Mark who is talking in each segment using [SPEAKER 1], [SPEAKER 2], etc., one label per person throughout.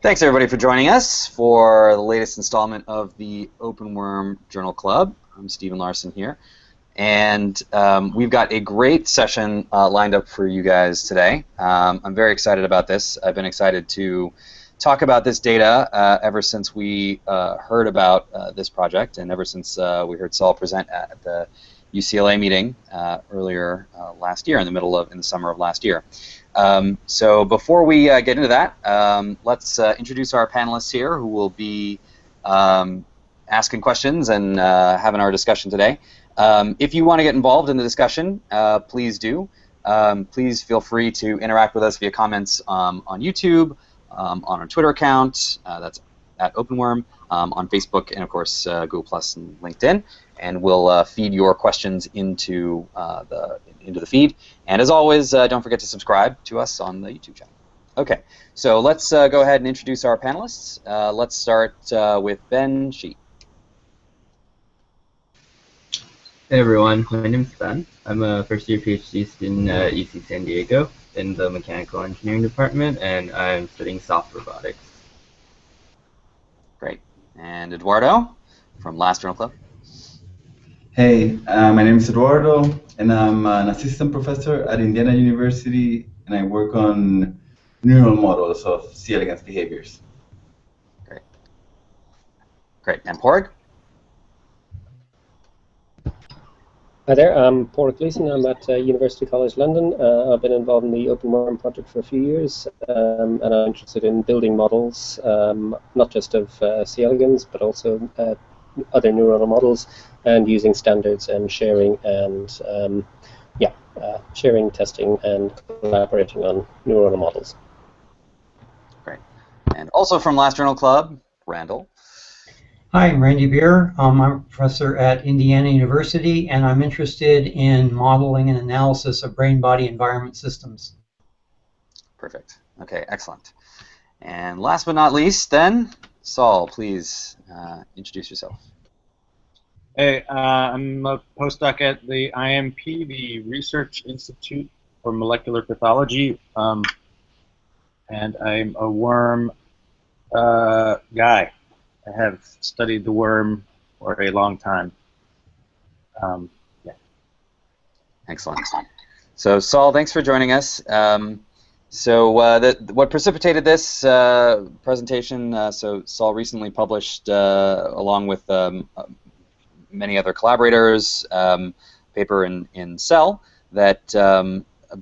[SPEAKER 1] Thanks everybody for joining us for the latest installment of the OpenWorm Journal Club. I'm Stephen Larson here, and we've got a great session lined up for you guys today. I'm very excited about this. I've been excited to talk about this data ever since we heard about this project, and ever since we heard Saul present at the UCLA meeting earlier last year, in the summer of last year. So before we get into that, let's introduce our panelists here who will be asking questions and having our discussion today. If you want to get involved in the discussion, please do. Please feel free to interact with us via comments on YouTube, on our Twitter account, that's at OpenWorm, on Facebook, and of course Google Plus and LinkedIn. And we'll feed your questions into the feed. And as always, don't forget to subscribe to us on the YouTube channel. Okay, so let's go ahead and introduce our panelists. Let's start with Ben Shi.
[SPEAKER 2] Hey everyone, my name is Ben. I'm a first-year PhD student at UC San Diego in the mechanical engineering department, and I'm studying soft robotics.
[SPEAKER 1] Great. And Eduardo from Last Journal Club.
[SPEAKER 3] Hey, my name is Eduardo, and I'm an assistant professor at Indiana University, and I work on neural models of C. elegans behaviors.
[SPEAKER 1] Great. Great. And Porg?
[SPEAKER 4] Hi there, I'm Porg Gleeson. I'm at University College London. I've been involved in the OpenWorm project for a few years, and I'm interested in building models, not just of C. elegans, but also other neuronal models, and using standards and sharing and sharing, testing, and collaborating on neuronal models.
[SPEAKER 1] Great. And also from Last Journal Club, Randall.
[SPEAKER 5] Hi, I'm Randy Beer. I'm a professor at Indiana University, and I'm interested in modeling and analysis of brain-body environment systems.
[SPEAKER 1] Perfect. Okay, excellent. And last but not least, then, Saul, please introduce yourself.
[SPEAKER 6] Hey, I'm a postdoc at the IMP, the Research Institute for Molecular Pathology, and I'm a worm guy. I have studied the worm for a long time. Yeah.
[SPEAKER 1] Excellent. So, Saul, thanks for joining us. What precipitated this presentation, so Saul recently published, along with many other collaborators, paper in Cell that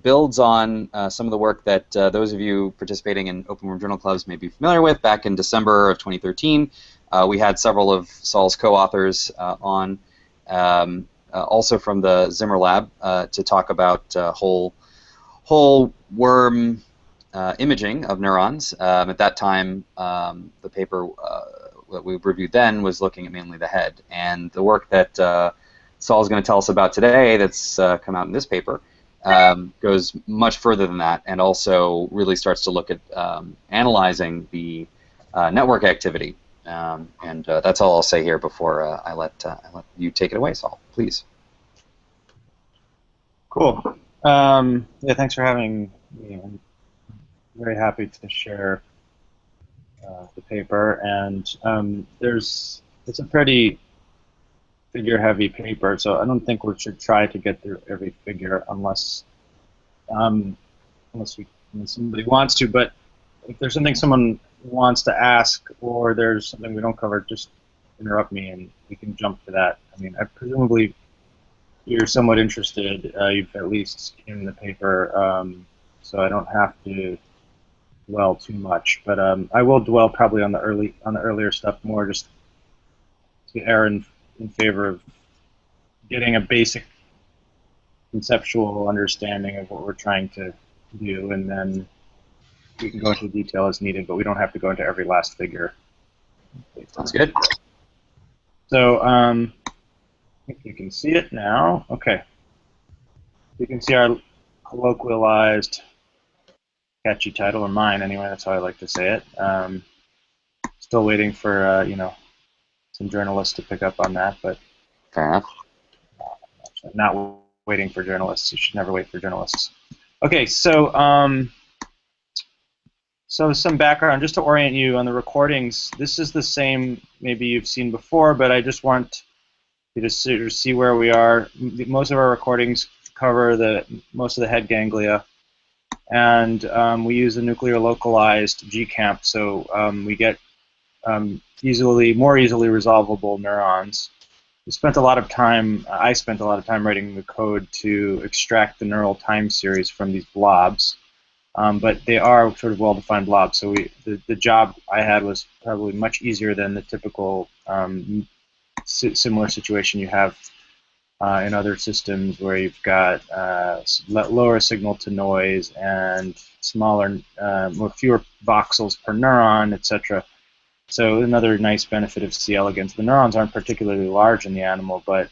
[SPEAKER 1] builds on some of the work that those of you participating in OpenWorm Journal Clubs may be familiar with. Back in December of 2013, we had several of Saul's co-authors on, also from the Zimmer Lab, to talk about whole worm imaging of neurons. At that time, the paper that we reviewed then was looking at mainly the head. And the work that Saul is going to tell us about today that's come out in this paper goes much further than that, and also really starts to look at analyzing the network activity. And that's all I'll say here before I let you take it away, Saul. Please.
[SPEAKER 6] Cool. Yeah, thanks for having me. I'm very happy to share the paper, and it's a pretty figure-heavy paper, so I don't think we should try to get through every figure unless somebody wants to. But if there's something someone wants to ask, or there's something we don't cover, just interrupt me and we can jump to that. I mean, presumably you're somewhat interested. You've at least skimmed the paper, so I don't have to dwell too much. But I will dwell probably on the earlier stuff more, just to err in favor of getting a basic conceptual understanding of what we're trying to do, and then we can go into detail as needed, but we don't have to go into every last figure.
[SPEAKER 1] Sounds good.
[SPEAKER 6] So I think you can see it now. Okay. You can see our colloquialized, catchy title, or mine anyway, that's how I like to say it. Still waiting for some journalists to pick up on that, but
[SPEAKER 1] Fair enough.
[SPEAKER 6] Not waiting for journalists. You should never wait for journalists. Okay, so So some background, just to orient you on the recordings. This is the same maybe you've seen before, but I just want you to see where we are. Most of our recordings cover most of the head ganglia, and we use a nuclear localized GCamp, so we get more easily resolvable neurons. We spent a lot of time, I spent a lot of time writing the code to extract the neural time series from these blobs, but they are sort of well-defined blobs, so the job I had was probably much easier than the typical similar situation you have in other systems where you've got lower signal to noise and smaller, fewer voxels per neuron, etc. So another nice benefit of C. elegans, the neurons aren't particularly large in the animal, but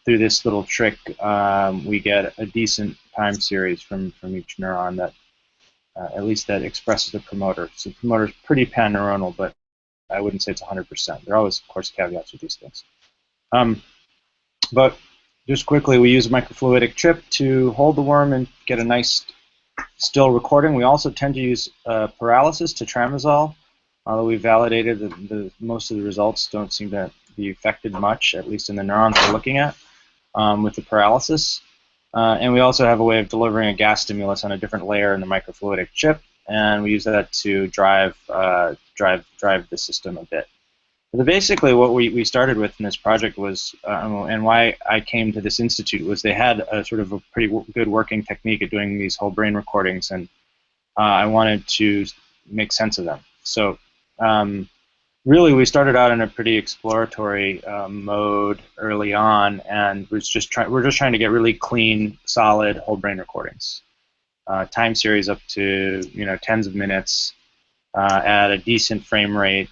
[SPEAKER 6] through this little trick, we get a decent time series from each neuron that, at least that expresses the promoter. So the promoter is pretty pan-neuronal, but I wouldn't say it's 100%. There are always, of course, caveats with these things. But just quickly, we use a microfluidic chip to hold the worm and get a nice still recording. We also tend to use paralysis to tramadol, although we validated that most of the results don't seem to be affected much, at least in the neurons we're looking at, with the paralysis. And we also have a way of delivering a gas stimulus on a different layer in the microfluidic chip, and we use that to drive the system a bit. But basically, what we started with in this project was, and why I came to this institute, was they had a sort of a pretty good working technique at doing these whole brain recordings, and I wanted to make sense of them. So really, we started out in a pretty exploratory mode early on, and we're just trying to get really clean, solid whole brain recordings, time series up to tens of minutes at a decent frame rate.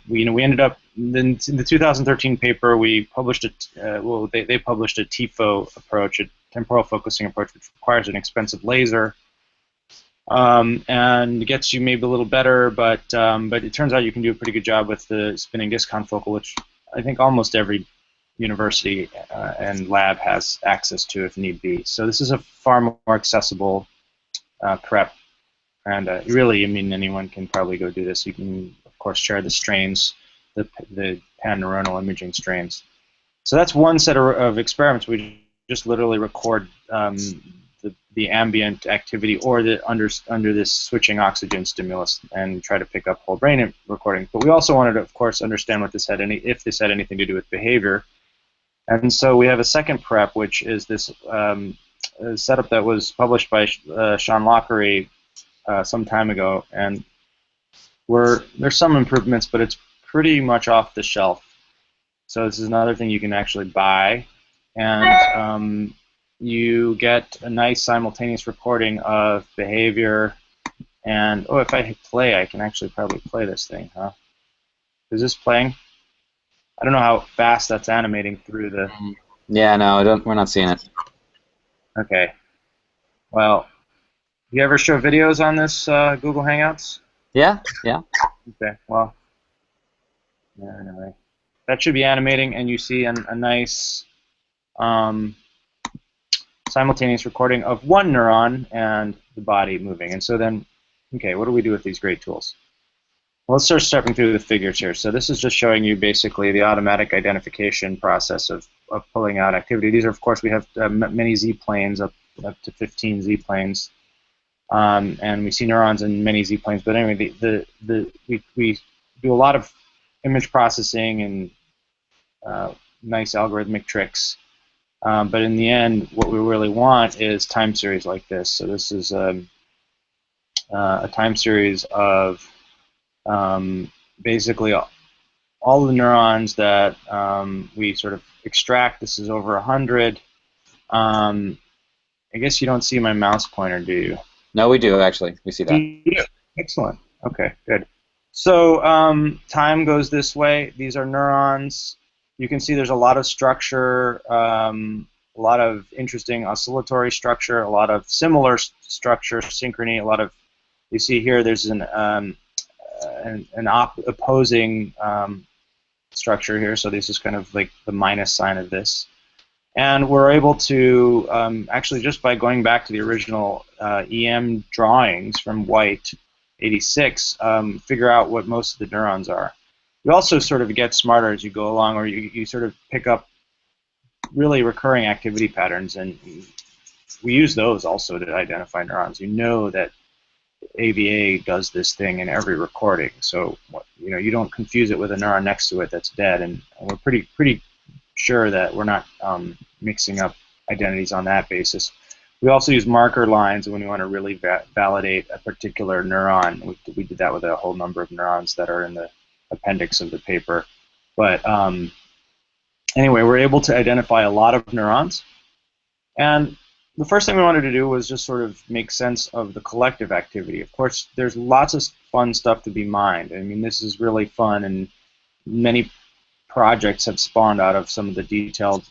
[SPEAKER 6] We ended up in the 2013 paper. We published they published a TFO approach, a temporal focusing approach, which requires an expensive laser, and gets you maybe a little better, but it turns out you can do a pretty good job with the spinning disk confocal, which I think almost every university and lab has access to if need be. So this is a far more accessible prep, and really, I mean, anyone can probably go do this. You can, of course, share the strains, the pan-neuronal imaging strains. So that's one set of experiments. We just literally record the ambient activity or under this switching oxygen stimulus and try to pick up whole brain recording. But we also wanted to, of course, understand what if this had anything to do with behavior. And so we have a second prep, which is this setup that was published by Sean Lockery some time ago, and there's some improvements, but it's pretty much off the shelf. So this is another thing you can actually buy, and you get a nice simultaneous recording of behavior. And if I hit play, I can actually probably play this thing, huh? Is this playing? I don't know how fast that's animating through the...
[SPEAKER 1] Yeah, no, we're not seeing it.
[SPEAKER 6] Okay. Well, you ever show videos on this Google Hangouts?
[SPEAKER 1] Yeah.
[SPEAKER 6] Okay, well, anyway. That should be animating, and you see a nice simultaneous recording of one neuron and the body moving. And so then, okay, what do we do with these great tools? Well, let's start stepping through the figures here. So this is just showing you basically the automatic identification process of pulling out activity. These are, of course, we have many Z-planes, up to 15 Z-planes. And we see neurons in many Z-planes. But anyway, we do a lot of image processing and nice algorithmic tricks. But in the end, what we really want is time series like this. So this is a time series of basically all the neurons that we sort of extract. This is over 100. I guess you don't see my mouse pointer, do you?
[SPEAKER 1] No, we do, actually. We see that.
[SPEAKER 6] Yeah. Excellent. Okay, good. So time goes this way. These are neurons. You can see there's a lot of structure, a lot of interesting oscillatory structure, a lot of similar structure, synchrony, a lot of, you see here there's an opposing structure here, so this is kind of like the minus sign of this. And we're able to, actually just by going back to the original EM drawings from White, 86, figure out what most of the neurons are. You also sort of get smarter as you go along, or you sort of pick up really recurring activity patterns, and we use those also to identify neurons. You know that AVA does this thing in every recording, so you don't confuse it with a neuron next to it that's dead, and we're pretty sure that we're not mixing up identities on that basis. We also use marker lines when we want to really validate a particular neuron. We did that with a whole number of neurons that are in the appendix of the paper. But anyway, we're able to identify a lot of neurons. And the first thing we wanted to do was just sort of make sense of the collective activity. Of course, there's lots of fun stuff to be mined. I mean, this is really fun, and many projects have spawned out of some of the detailed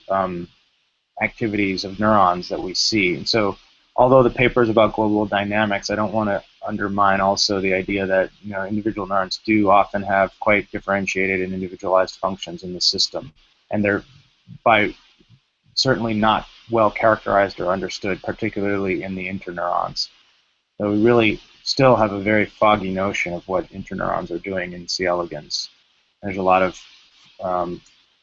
[SPEAKER 6] activities of neurons that we see. And so, although the paper is about global dynamics, I don't want to undermine also the idea that individual neurons do often have quite differentiated and individualized functions in the system, and they're certainly not well characterized or understood, particularly in the interneurons. So we really still have a very foggy notion of what interneurons are doing in C. elegans. There's a lot of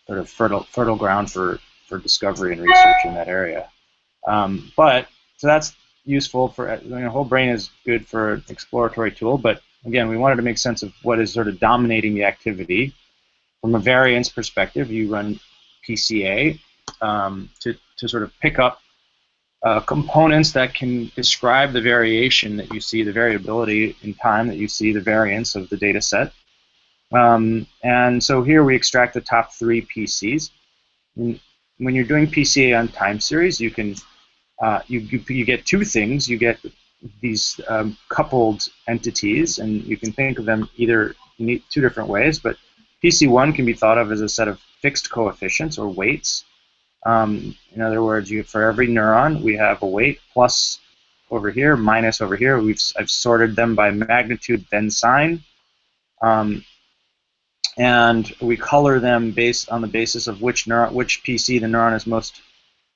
[SPEAKER 6] sort of fertile ground for discovery and research in that area. So that's useful for, whole brain is good for an exploratory tool, but again, we wanted to make sense of what is sort of dominating the activity. From a variance perspective, you run PCA to sort of pick up components that can describe the variation that you see, the variability in time that you see, the variance of the data set. And so here we extract the top 3 PCs. And when you're doing PCA on time series, you can you get 2 things. You get these coupled entities, and you can think of them either in 2 different ways. But PC1 can be thought of as a set of fixed coefficients or weights. In other words, for every neuron, we have a weight plus over here, minus over here. I've sorted them by magnitude, then sign. And we color them based on the basis of which PC the neuron is most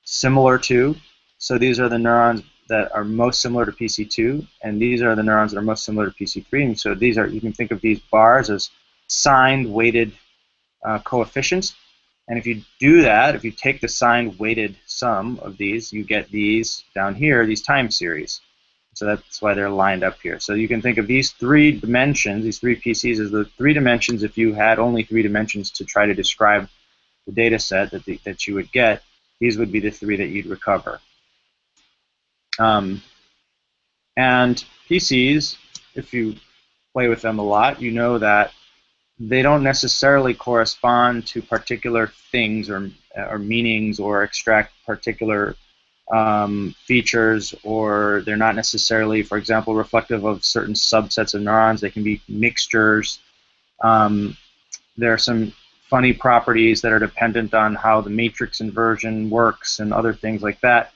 [SPEAKER 6] similar to. So these are the neurons that are most similar to PC2, and these are the neurons that are most similar to PC3. And so you can think of these bars as signed weighted coefficients. And if you do that, if you take the signed weighted sum of these, you get these down here, these time series. So that's why they're lined up here. So you can think of these 3 dimensions, these 3 PCs, as the 3 dimensions. If you had only 3 dimensions to try to describe the data set that you would get, these would be the 3 that you'd recover. And PCs, if you play with them a lot, you know that they don't necessarily correspond to particular things or meanings or extract particular features, or they're not necessarily, for example, reflective of certain subsets of neurons. They can be mixtures. There are some funny properties that are dependent on how the matrix inversion works and other things like that.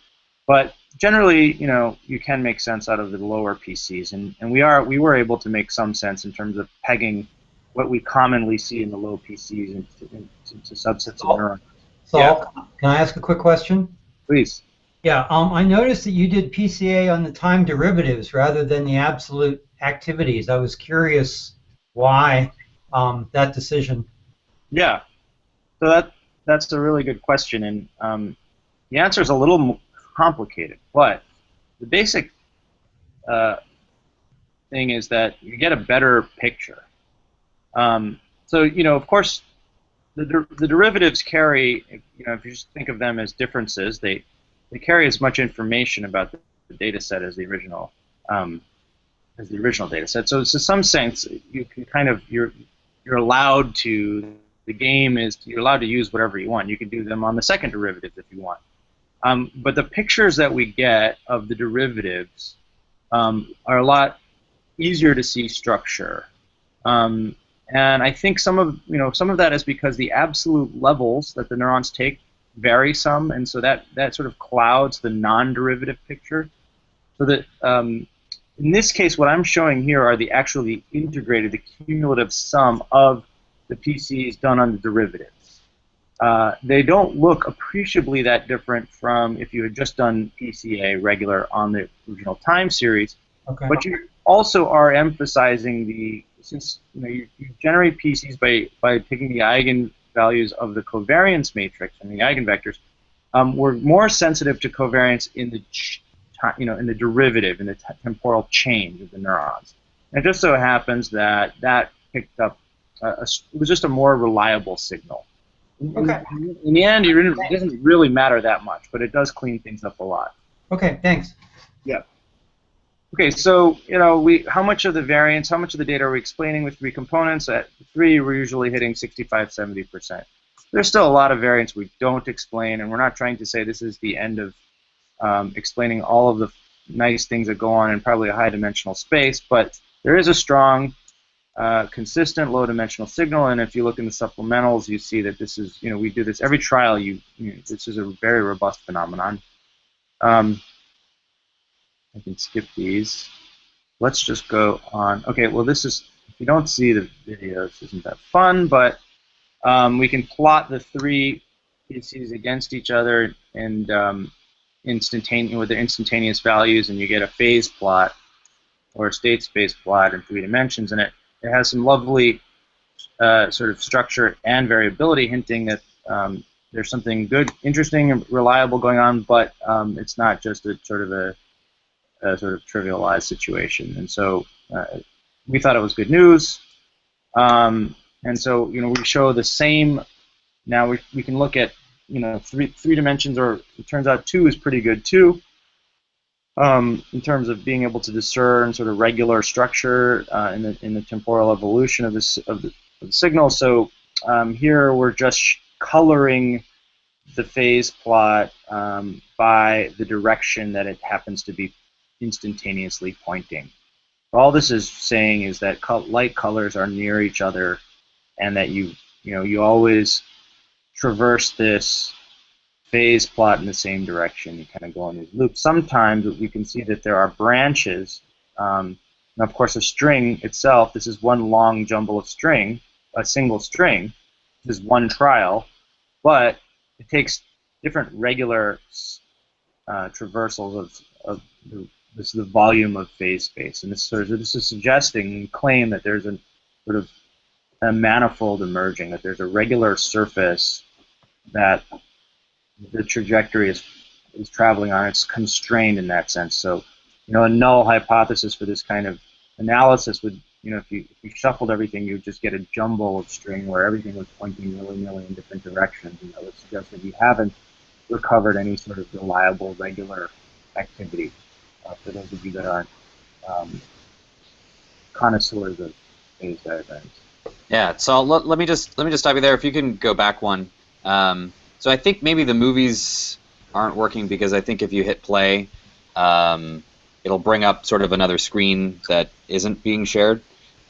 [SPEAKER 6] But generally, you can make sense out of the lower PCs, and we were able to make some sense in terms of pegging what we commonly see in the low PCs into subsets of neurons.
[SPEAKER 5] Saul,
[SPEAKER 6] Yeah.
[SPEAKER 5] Can I ask a quick question?
[SPEAKER 6] Please.
[SPEAKER 5] Yeah, I noticed that you did PCA on the time derivatives rather than the absolute activities. I was curious why that decision.
[SPEAKER 6] Yeah, so that's a really good question, and the answer is a little complicated, but the basic thing is that you get a better picture. So, of course, the derivatives carry, if you just think of them as differences, they carry as much information about the data set as the original data set. So, to some sense, you can kind of you're allowed to. The game is you're allowed to use whatever you want. You can do them on the second derivative if you want. But the pictures that we get of the derivatives are a lot easier to see structure. And I think some of that is because the absolute levels that the neurons take vary some, and so that sort of clouds the non-derivative picture. So that in this case, what I'm showing here are the cumulative sum of the PCs done on the derivatives. they don't look appreciably that different from if you had just done PCA regular on the original time series.
[SPEAKER 5] Okay.
[SPEAKER 6] But you also are emphasizing since you generate PCs by taking the eigenvalues of the covariance matrix and the eigenvectors. We're more sensitive to covariance in the in the derivative, in the temporal change of the neurons. And it just so happens that picked up it was just a more reliable signal.
[SPEAKER 5] Okay.
[SPEAKER 6] In the end, it doesn't really matter that much, but it does clean things up a lot.
[SPEAKER 5] Okay, thanks.
[SPEAKER 6] Yeah. Okay, so how much of the variance, how much of the data are we explaining with 3 components? At 3, we're usually hitting 65–70%. There's still a lot of variance we don't explain, and we're not trying to say this is the end of explaining all of the nice things that go on in probably a high-dimensional space, but there is a strong, consistent low-dimensional signal, and if you look in the supplementals, you see that this is, we do this every trial. This is a very robust phenomenon. I can skip these. Let's just go on. Okay, well, this is, if you don't see the video, this isn't that fun, but we can plot the 3 PCs against each other and with their instantaneous values, and you get a phase plot or a state space plot in 3 dimensions, and it has some lovely sort of structure and variability, hinting that there's something good, interesting, and reliable going on, but it's not just a sort of trivialized situation. And so we thought it was good news. And so we show the same. Now we can look at three dimensions, or it turns out 2 is pretty good too. In terms of being able to discern sort of regular structure in the temporal evolution of the signal. So here we're just coloring the phase plot by the direction that it happens to be instantaneously pointing. All this is saying is that light colors are near each other, and that you always traverse this phase plot in the same direction. You kind of go in these loops. Sometimes we can see that there are branches. And of course, a string itself, this is one long jumble of string, a single string. This is one trial, but it takes different regular traversals of the volume of phase space. And this is suggesting and claim that there's a sort of a manifold emerging, that there's a regular surface that the trajectory is traveling on. It's constrained in that sense. So, a null hypothesis for this kind of analysis would, if you shuffled everything, you would just get a jumble of string where everything was pointing willy-nilly in different directions. And that would suggest that you haven't recovered any sort of reliable, regular activity. For those of you that aren't connoisseurs of phase diagrams.
[SPEAKER 1] Yeah. So let me just stop you there. If you can go back one. So I think maybe the movies aren't working because I think if you hit play, it'll bring up sort of another screen that isn't being shared.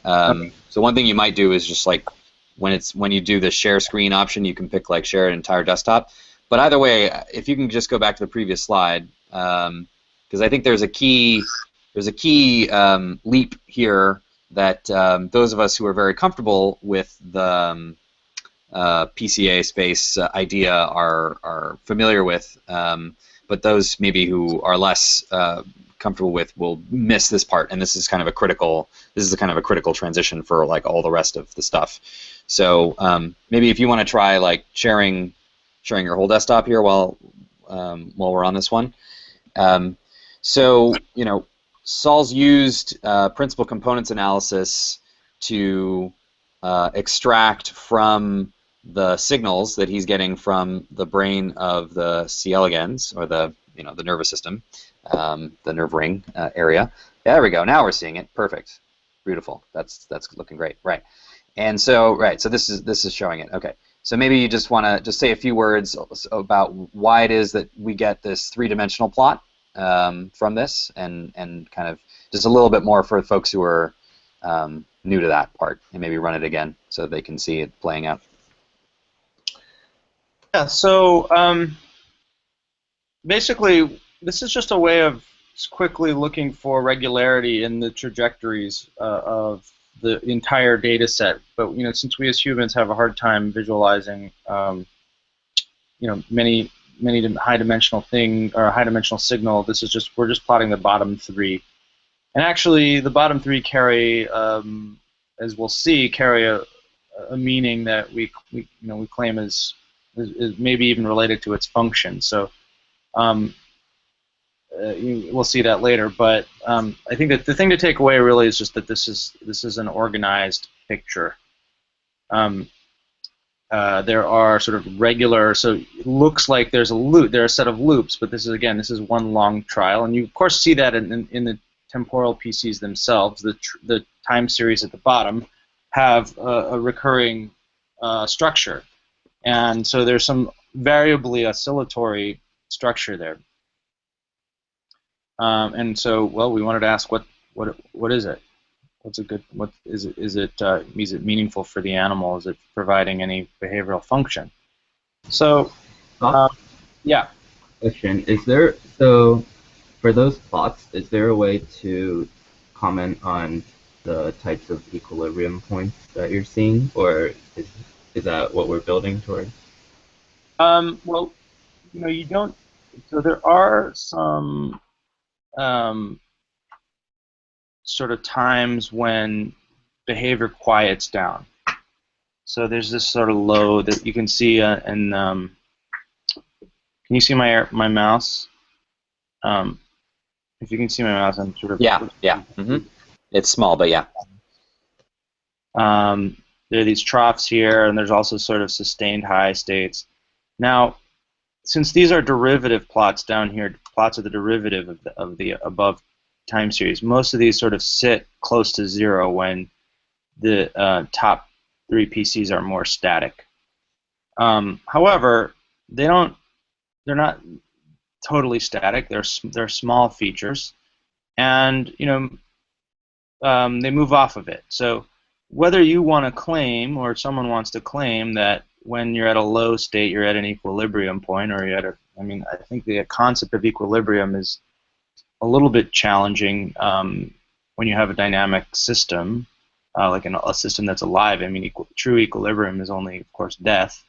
[SPEAKER 6] Okay.
[SPEAKER 1] So one thing you might do is just like when you do the share screen option, you can pick like share an entire desktop. But either way, if you can just go back to the previous slide, because I think there's a key leap here that those of us who are very comfortable with the PCA space idea are familiar with, but those maybe who are less comfortable with will miss this part, and this is kind of a critical transition for like all the rest of the stuff. So maybe if you want to try like sharing your whole desktop here while we're on this one. So Saul's used principal components analysis to extract from the signals that he's getting from the brain of the C. elegans, or the nervous system, the nerve ring area. Yeah, there we go. Now we're seeing it. Perfect. Beautiful. That's looking great. Right. And so so this is showing it. Okay. So maybe you just want to just say a few words about why it is that we get this 3-dimensional plot from this, and kind of just a little bit more for folks who are new to that part, and maybe run it again so they can see it playing out.
[SPEAKER 6] Yeah, so basically this is just a way of quickly looking for regularity in the trajectories of the entire data set. But since we as humans have a hard time visualizing many high dimensional thing or a high dimensional signal. This is just we're just plotting the bottom three, and actually the bottom three carry, as we'll see, carry a meaning that we claim is maybe even related to its function. So we'll see that later. But I think that the thing to take away really is just that this is an organized picture. There are sort of regular, so it looks like there's a loop, there are a set of loops, but this is one long trial, and you of course see that in the temporal PCs themselves. The time series at the bottom have a recurring structure, and so there's some variably oscillatory structure there. And so, well, we wanted to ask what is it? What's a good? What is it? Is it meaningful for the animal? Is it providing any behavioral function? So, yeah.
[SPEAKER 2] Question: is there, so for those plots, is there a way to comment on the types of equilibrium points that you're seeing, or is that what we're building towards?
[SPEAKER 6] Well, you don't. So there are some sort of times when behavior quiets down. So there's this sort of low that you can see, and can you see my mouse? If you can see my mouse, I'm sort of
[SPEAKER 1] yeah. Mm-hmm. It's small, but yeah.
[SPEAKER 6] There are these troughs here, and there's also sort of sustained high states. Now, since these are derivative plots down here, plots of the derivative of the above time series, most of these sort of sit close to zero when the top three PCs are more static. However, they're not totally static. They're small features, and they move off of it. So whether you want to claim or someone wants to claim that when you're at a low state, you're at an equilibrium point, or you're at I think the concept of equilibrium is a little bit challenging when you have a dynamic system, like a system that's alive. I mean, true equilibrium is only, of course, death.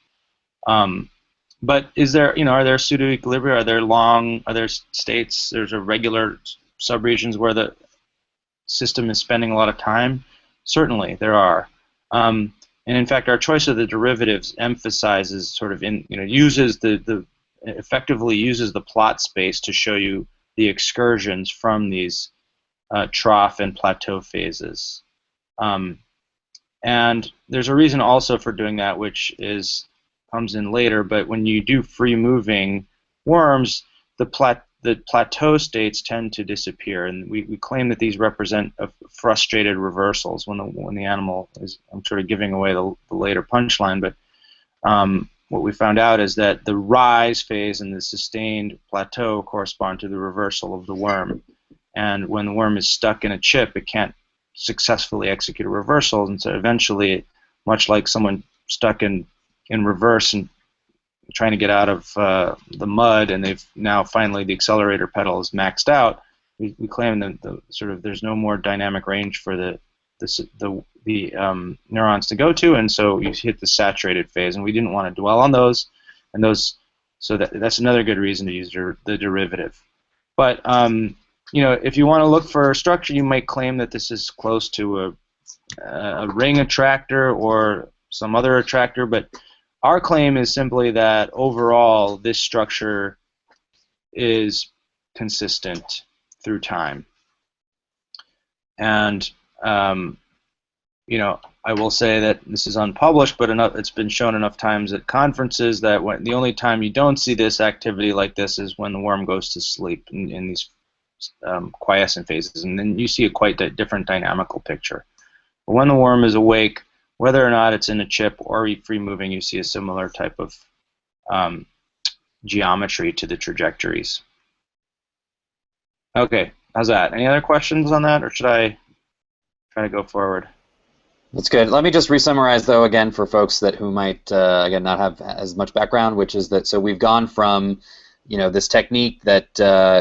[SPEAKER 6] But is there, are there pseudo-equilibria? Are there states? There's a regular subregions where the system is spending a lot of time. Certainly, there are. And in fact, our choice of the derivatives emphasizes sort of effectively uses the plot space to show you the excursions from these trough and plateau phases. And there's a reason also for doing that, which comes in later, but when you do free-moving worms, the plateau states tend to disappear, and we claim that these represent frustrated reversals when the animal is. I'm sort of giving away the later punchline, but what we found out is that the rise phase and the sustained plateau correspond to the reversal of the worm, and when the worm is stuck in a chip, it can't successfully execute a reversal, and so eventually, much like someone stuck in reverse and trying to get out of the mud, and they've now finally the accelerator pedal is maxed out. We claim that there's no more dynamic range for the neurons to go to, and so you hit the saturated phase, and we didn't want to dwell on those, so that's another good reason to use the derivative. But if you want to look for a structure, you might claim that this is close to a ring attractor or some other attractor, but our claim is simply that overall this structure is consistent through time. And I will say that this is unpublished, but it's been shown enough times at conferences that the only time you don't see this activity like this is when the worm goes to sleep in these quiescent phases, and then you see a quite different dynamical picture. But when the worm is awake, whether or not it's in a chip or free-moving, you see a similar type of geometry to the trajectories. Okay, how's that? Any other questions on that, or should I try to go forward?
[SPEAKER 1] That's good. Let me just re-summarize, though, again, for folks who might, again, not have as much background, which is that, so we've gone from, this technique that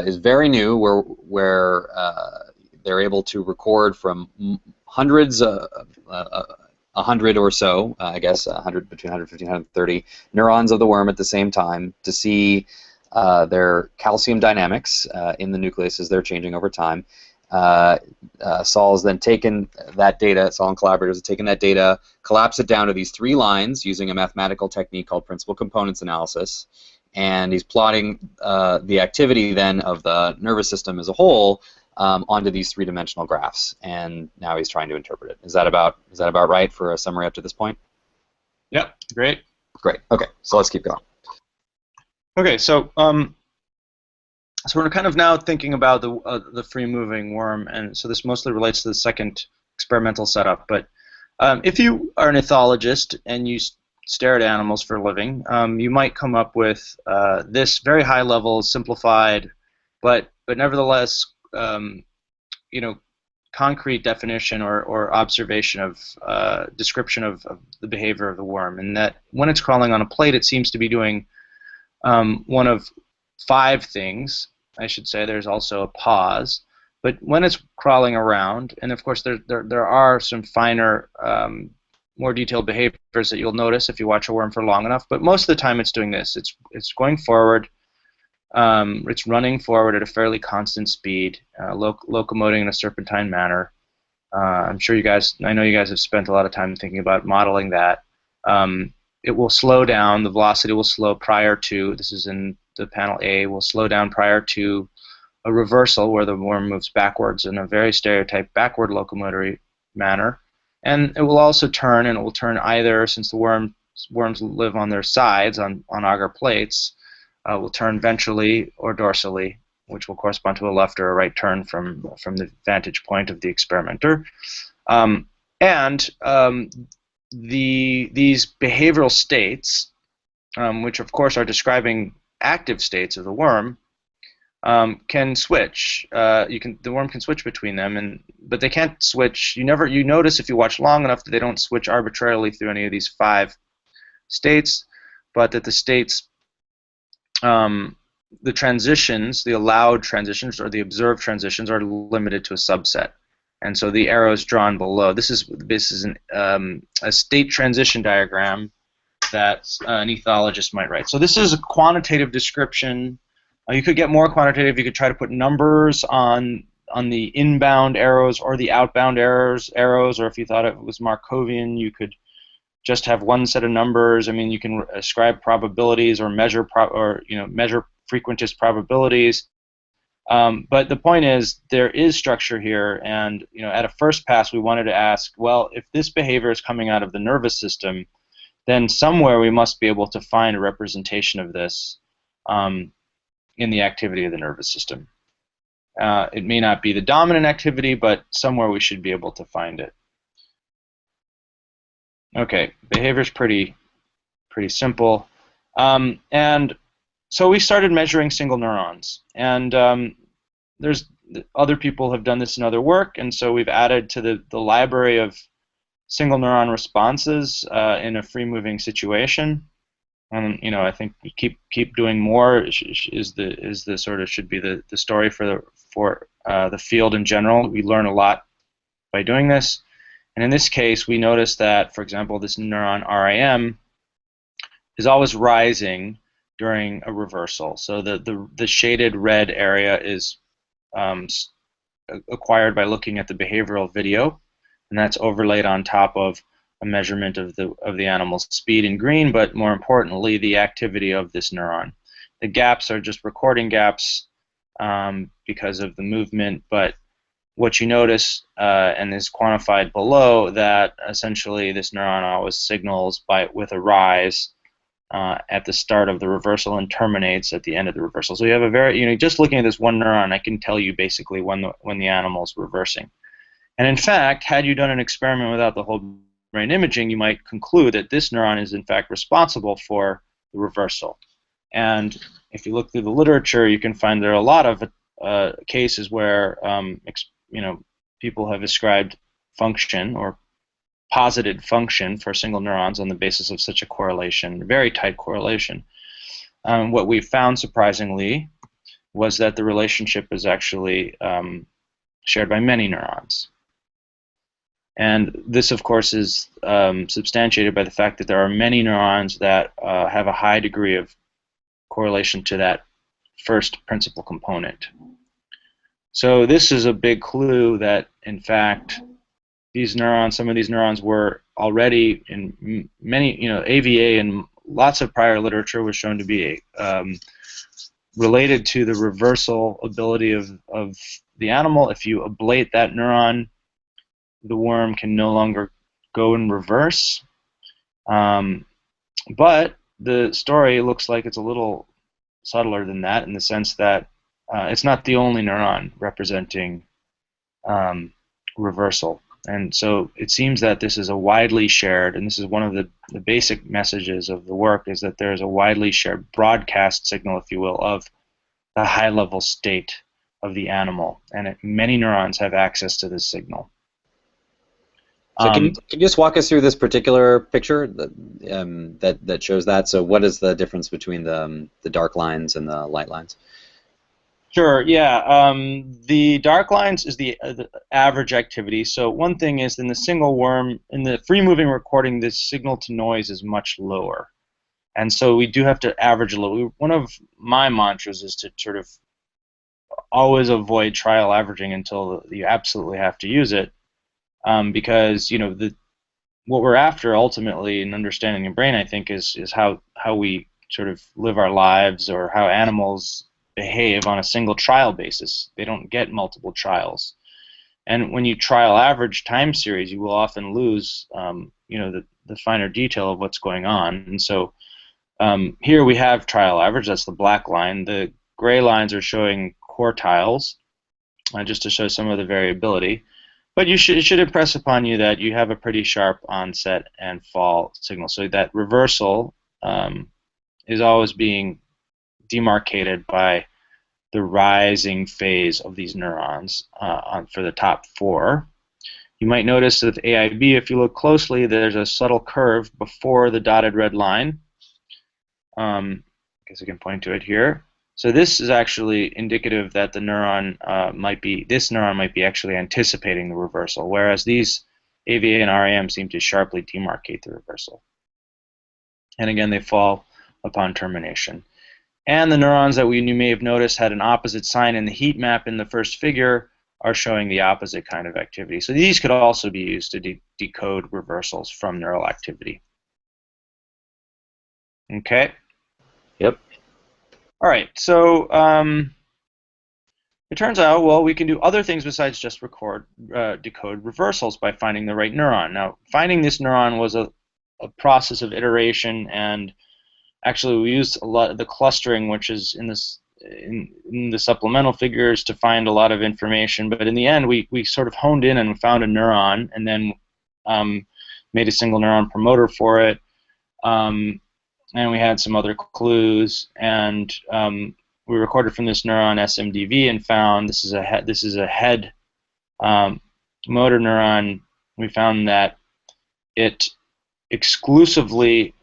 [SPEAKER 1] is very new, where they're able to record from hundreds, 100 or so, I guess, 100, between 150 and 130 neurons of the worm at the same time to see their calcium dynamics in the nucleus as they're changing over time. Saul's then taken that data, Saul and collaborators have taken that data, collapsed it down to these 3 lines using a mathematical technique called principal components analysis, and he's plotting the activity then of the nervous system as a whole onto these 3-dimensional graphs, and now he's trying to interpret it. Is that about right for a summary up to this point?
[SPEAKER 6] Yep, great.
[SPEAKER 1] Great. Okay, so let's keep going.
[SPEAKER 6] Okay, so so we're kind of now thinking about the free-moving worm, and so this mostly relates to the second experimental setup. But if you are an ethologist and you stare at animals for a living, you might come up with this very high-level, simplified, but nevertheless, you know, concrete definition or observation of description of the behavior of the worm, and that when it's crawling on a plate, it seems to be doing one of 5 things. I should say there's also a pause, but when it's crawling around, and of course there are some finer, more detailed behaviors that you'll notice if you watch a worm for long enough, but most of the time it's doing this. It's going forward, it's running forward at a fairly constant speed, locomoting in a serpentine manner. I'm sure I know you guys have spent a lot of time thinking about modeling that. It will slow down, the velocity will slow prior to, this is in the panel A, will slow down prior to a reversal where the worm moves backwards in a very stereotyped backward locomotory manner. And it will also turn, and it will turn either, since the worms live on their sides, on agar plates, will turn ventrally or dorsally, which will correspond to a left or a right turn from the vantage point of the experimenter. These behavioral states, which of course are describing active states of the worm, can switch. The worm can switch between them, but they can't switch. You notice if you watch long enough that they don't switch arbitrarily through any of these 5 states, but that the states, the transitions, the allowed transitions or the observed transitions, are limited to a subset. And so the arrows drawn below, this is a state transition diagram that an ethologist might write. So this is a quantitative description. You could get more quantitative. You could try to put numbers on the inbound arrows or the outbound arrows, or if you thought it was Markovian, you could just have one set of numbers. I mean, you can ascribe probabilities or measure measure frequentist probabilities. But the point is, there is structure here, and at a first pass, we wanted to ask, well, if this behavior is coming out of the nervous system, then somewhere we must be able to find a representation of this in the activity of the nervous system. It may not be the dominant activity, but somewhere we should be able to find it. Okay, behavior is pretty simple, and so we started measuring single neurons, and there's other people have done this in other work, and so we've added to the library of single neuron responses in a free-moving situation. And I think keep doing more is the sort of should be the story for the field in general. We learn a lot by doing this, and in this case, we notice that, for example, this neuron RIM is always rising during a reversal. So the shaded red area is acquired by looking at the behavioral video, and that's overlaid on top of a measurement of the animal's speed in green, but more importantly, the activity of this neuron. The gaps are just recording gaps because of the movement, but what you notice, and is quantified below, that essentially this neuron always signals with a rise at the start of the reversal and terminates at the end of the reversal. So you have a very, just looking at this one neuron, I can tell you basically when the animal's reversing. And in fact, had you done an experiment without the whole brain imaging, you might conclude that this neuron is in fact responsible for the reversal. And if you look through the literature, you can find there are a lot of cases where people have ascribed function or posited function for single neurons on the basis of such a correlation, very tight correlation. What we found, surprisingly, was that the relationship is actually shared by many neurons. And this, of course, is substantiated by the fact that there are many neurons that have a high degree of correlation to that first principal component. So this is a big clue that, in fact, these neurons, some of these neurons were already in many, AVA and lots of prior literature was shown to be related to the reversal ability of the animal. If you ablate that neuron, the worm can no longer go in reverse. But the story looks like it's a little subtler than that, in the sense that it's not the only neuron representing reversal. And so it seems that this is a widely shared, and this is one of the basic messages of the work, is that there is a widely shared broadcast signal, if you will, of the high-level state of the animal. And many neurons have access to this signal.
[SPEAKER 1] So can you just walk us through this particular picture that shows that? So what is the difference between the dark lines and the light lines?
[SPEAKER 6] Sure, yeah. The dark lines is the average activity. So one thing is, in the single worm, in the free-moving recording, the signal to noise is much lower. And so we do have to average a little. One of my mantras is to sort of always avoid trial averaging until you absolutely have to use it. Because what we're after ultimately in understanding the brain, I think, is how we sort of live our lives, or how animals behave on a single trial basis. They don't get multiple trials, and when you trial average time series, you will often lose the finer detail of what's going on. And so here we have trial average. That's the black line. The gray lines are showing quartiles, just to show some of the variability. But it should impress upon you that you have a pretty sharp onset and fall signal. So that reversal is always being demarcated by the rising phase of these neurons for the top four. You might notice that with AIB, if you look closely, there's a subtle curve before the dotted red line. I guess I can point to it here. So this is actually indicative that the neuron this neuron might be actually anticipating the reversal, whereas these AVA and RAM seem to sharply demarcate the reversal. And again, they fall upon termination. And the neurons that you may have noticed had an opposite sign in the heat map in the first figure are showing the opposite kind of activity. So these could also be used to decode reversals from neural activity. Okay?
[SPEAKER 1] Yep.
[SPEAKER 6] All right, so it turns out, well, we can do other things besides just decode reversals by finding the right neuron. Now, finding this neuron was a process of iteration, and actually we used a lot of the clustering, which is in the supplemental figures, to find a lot of information. But in the end, we sort of honed in and found a neuron, and then made a single neuron promoter for it. And we had some other clues, and we recorded from this neuron SMDV and found this is a head motor neuron. We found that it exclusively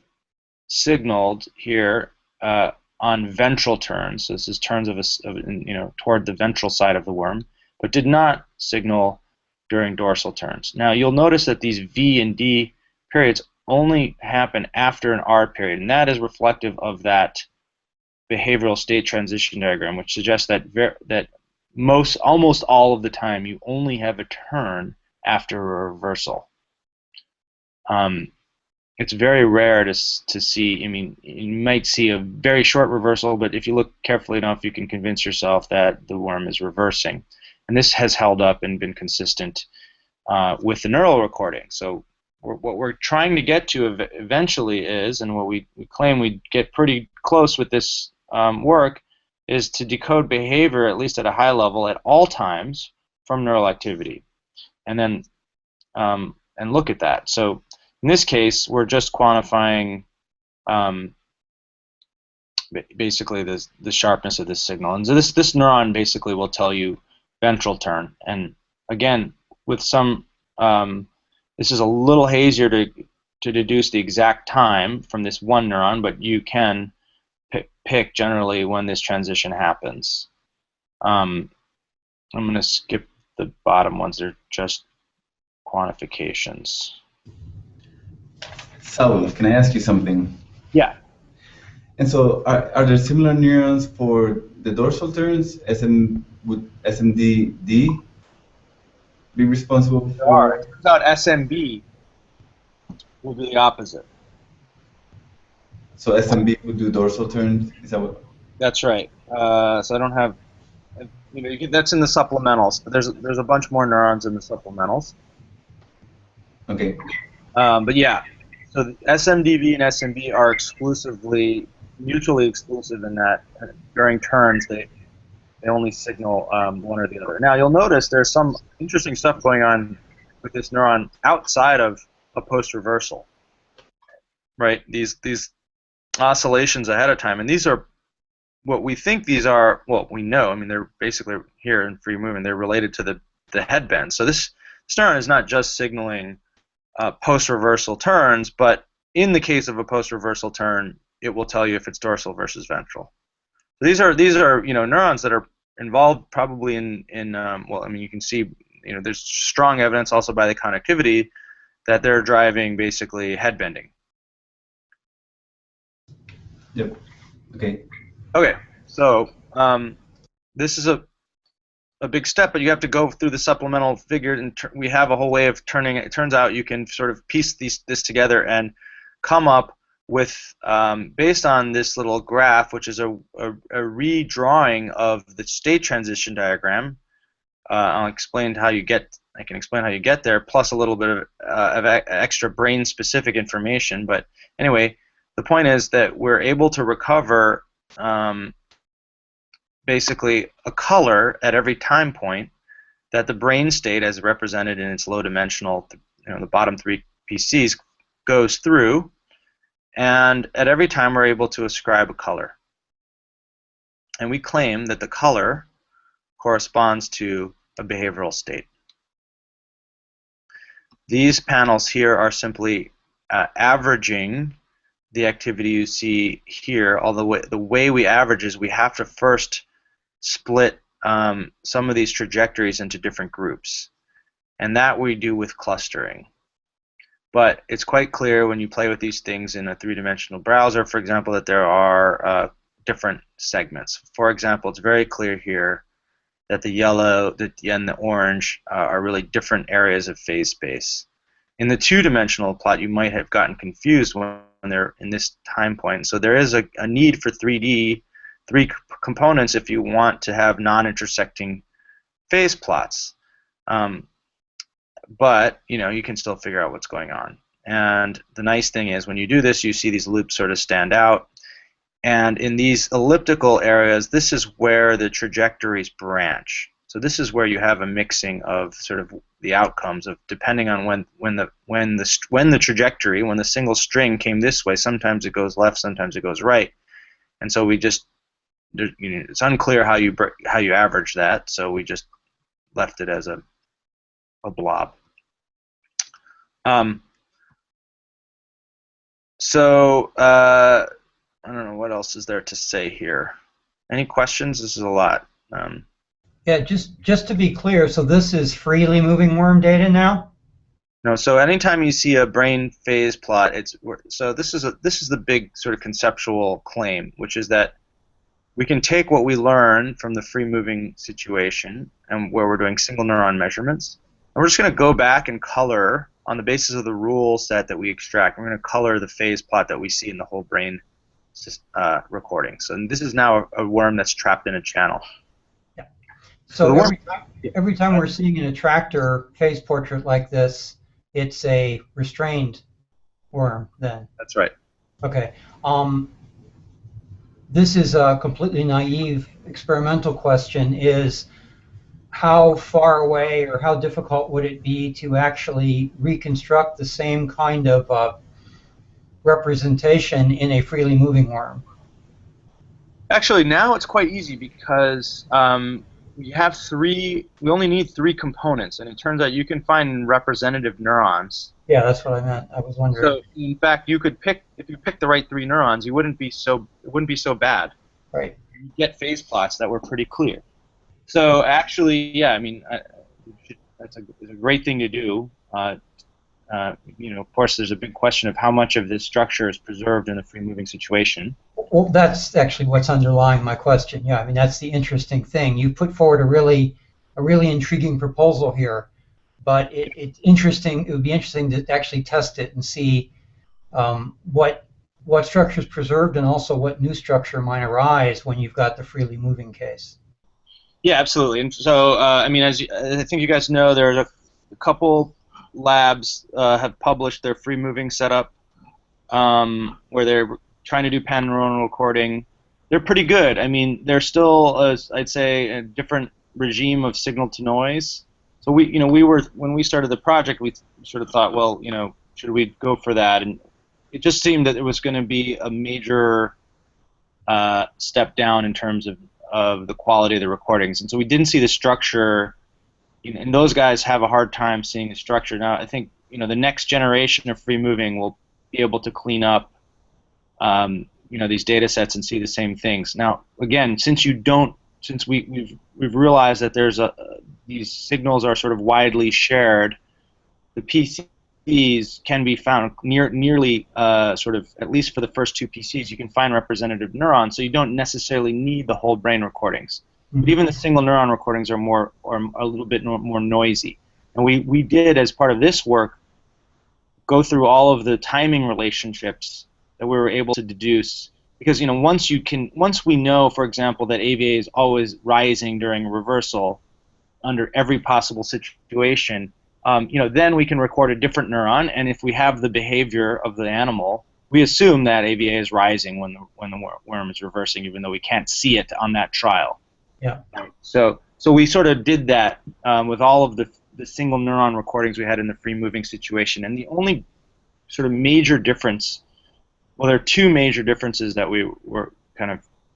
[SPEAKER 6] signaled here on ventral turns. So this is turns toward the ventral side of the worm, but did not signal during dorsal turns. Now you'll notice that these V and D periods only happen after an R period, and that is reflective of that behavioral state transition diagram, which suggests that almost all of the time you only have a turn after a reversal. It's very rare to see. I mean, you might see a very short reversal, but if you look carefully enough, you can convince yourself that the worm is reversing, and this has held up and been consistent with the neural recording. So what we're trying to get to eventually is, and what we claim we get pretty close with this work, is to decode behavior, at least at a high level, at all times from neural activity, and then and look at that. So in this case, we're just quantifying basically the sharpness of this signal, and so this neuron basically will tell you ventral turn. And again, with some this is a little hazier to deduce the exact time from this one neuron, but you can pick generally when this transition happens. I'm going to skip the bottom ones. They're just quantifications.
[SPEAKER 3] Saul, can I ask you something?
[SPEAKER 6] Yeah.
[SPEAKER 3] And so, are there similar neurons for the dorsal turns? Would SMDD be responsible
[SPEAKER 6] There are. It
[SPEAKER 3] for?
[SPEAKER 6] turns out SMB will be the opposite.
[SPEAKER 3] So SMB would do dorsal turns? Is that what?
[SPEAKER 6] That's right. So I don't have, that's in the supplementals. But there's a bunch more neurons in the supplementals.
[SPEAKER 3] Okay.
[SPEAKER 6] But yeah, so the SMDV and SMB are mutually exclusive in that during turns they only signal one or the other. Now you'll notice there's some interesting stuff going on with this neuron outside of a post-reversal, right? These oscillations ahead of time, and these are what we think these are. Well, we know. I mean, they're basically here in free movement. They're related to the head bend. So this neuron is not just signaling post-reversal turns, but in the case of a post-reversal turn, it will tell you if it's dorsal versus ventral. So these are neurons that are involved probably in well, I mean, you can see there's strong evidence also by the connectivity that they're driving basically head bending.
[SPEAKER 3] Yep. Okay.
[SPEAKER 6] Okay, so this is a big step, but you have to go through the supplemental figure, and we have a whole way of turning it. It turns out you can sort of piece this together and come up with, based on this little graph, which is a redrawing of the state transition diagram. I can explain how you get there, plus a little bit of extra brain-specific information. But anyway, the point is that we're able to recover basically a color at every time point that the brain state, as represented in its low-dimensional, the bottom three PCs, goes through, and at every time we're able to ascribe a color. And we claim that the color corresponds to a behavioral state. These panels here are simply averaging the activity you see here. Although the way we average is we have to first split some of these trajectories into different groups, and that we do with clustering. But it's quite clear when you play with these things in a three-dimensional browser, for example, that there are different segments. For example, it's very clear here that the yellow and the orange are really different areas of phase space. In the two-dimensional plot, you might have gotten confused when they're in this time point. So there is a need for three components if you want to have non-intersecting phase plots. But you can still figure out what's going on. And the nice thing is when you do this, you see these loops sort of stand out. And in these elliptical areas, this is where the trajectories branch. So this is where you have a mixing of sort of the outcomes of depending on when the trajectory, when the single string came this way, sometimes it goes left, sometimes it goes right. And so we just, it's unclear how you average that, so we just left it as a blob. I don't know what else is there to say here. Any questions? This is a lot.
[SPEAKER 5] Yeah, just to be clear, so this is freely moving worm data now?
[SPEAKER 6] No, so anytime you see a brain phase plot, so this is the big sort of conceptual claim, which is that we can take what we learn from the free moving situation and where we're doing single neuron measurements, and we're just going to go back and color on the basis of the rule set that we extract. We're going to color the phase plot that we see in the whole brain recording. So this is now a worm that's trapped in a channel.
[SPEAKER 5] Yeah. So every time we're seeing an attractor phase portrait like this, it's a restrained worm then?
[SPEAKER 6] That's right.
[SPEAKER 5] Okay. This is a completely naive experimental question, is how far away or how difficult would it be to actually reconstruct the same kind of representation in a freely moving worm?
[SPEAKER 6] Actually, now it's quite easy because we only need three components, and it turns out you can find representative neurons.
[SPEAKER 5] Yeah, that's what I meant. I was wondering.
[SPEAKER 6] So, in fact, if you pick the right three neurons, it wouldn't be so bad.
[SPEAKER 5] Right.
[SPEAKER 6] You get phase plots that were pretty clear. So actually, yeah, I mean, it's a great thing to do. Of course, there's a big question of how much of this structure is preserved in a free-moving situation.
[SPEAKER 5] Well, that's actually what's underlying my question. Yeah, I mean, that's the interesting thing. You put forward a really intriguing proposal here, but it's interesting. It would be interesting to actually test it and see what structure is preserved and also what new structure might arise when you've got the freely moving case.
[SPEAKER 6] Yeah, absolutely. And so, I mean, I think you guys know, there's a couple labs have published their free-moving setup where they're trying to do pan-neuronal recording. They're pretty good. I mean, they're still, I'd say, a different regime of signal-to-noise. So when we started the project, we sort of thought, well, should we go for that? And it just seemed that it was going to be a major step down in terms of the quality of the recordings. And so we didn't see the structure, and those guys have a hard time seeing the structure. Now, I think the next generation of free moving will be able to clean up these data sets and see the same things. Now, again, since we've realized that these signals are sort of widely shared, the PCs can be found nearly sort of, at least for the first two PCs, you can find representative neurons, so you don't necessarily need the whole brain recordings. But even the single neuron recordings are a little bit more noisy. And we did, as part of this work, go through all of the timing relationships that we were able to deduce. Because once we know, for example, that AVA is always rising during reversal under every possible situation, then we can record a different neuron, and if we have the behavior of the animal, we assume that AVA is rising when the worm is reversing, even though we can't see it on that trial.
[SPEAKER 5] Yeah.
[SPEAKER 6] So we sort of did that with all of the single neuron recordings we had in the free moving situation, and the only sort of major difference, well, there are two major differences that we were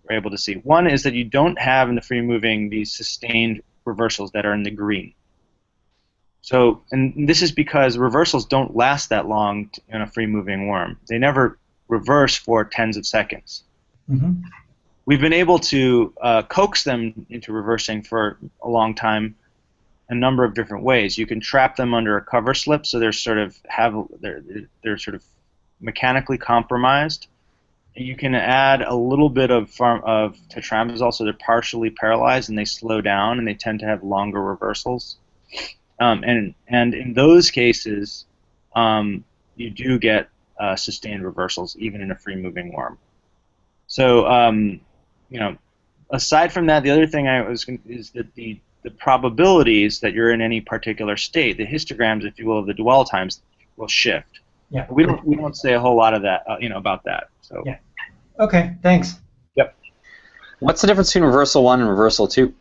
[SPEAKER 6] able to see. One is that you don't have in the free moving these sustained reversals that are in the green. So, and this is because reversals don't last that long in a free-moving worm. They never reverse for tens of seconds.
[SPEAKER 5] Mm-hmm.
[SPEAKER 6] We've been able to coax them into reversing for a long time a number of different ways. You can trap them under a cover slip, so they're sort of mechanically compromised. You can add a little bit of tetramazole, so they're partially paralyzed and they slow down and they tend to have longer reversals. And in those cases, you do get sustained reversals even in a free-moving worm. So, aside from that, the other thing is that the probabilities that you're in any particular state, the histograms, if you will, of the dwell times will shift.
[SPEAKER 5] Yeah.
[SPEAKER 6] We don't say a whole lot of that, about that. So.
[SPEAKER 5] Yeah. Okay. Thanks.
[SPEAKER 6] Yep.
[SPEAKER 1] What's the difference between reversal 1 and reversal 2?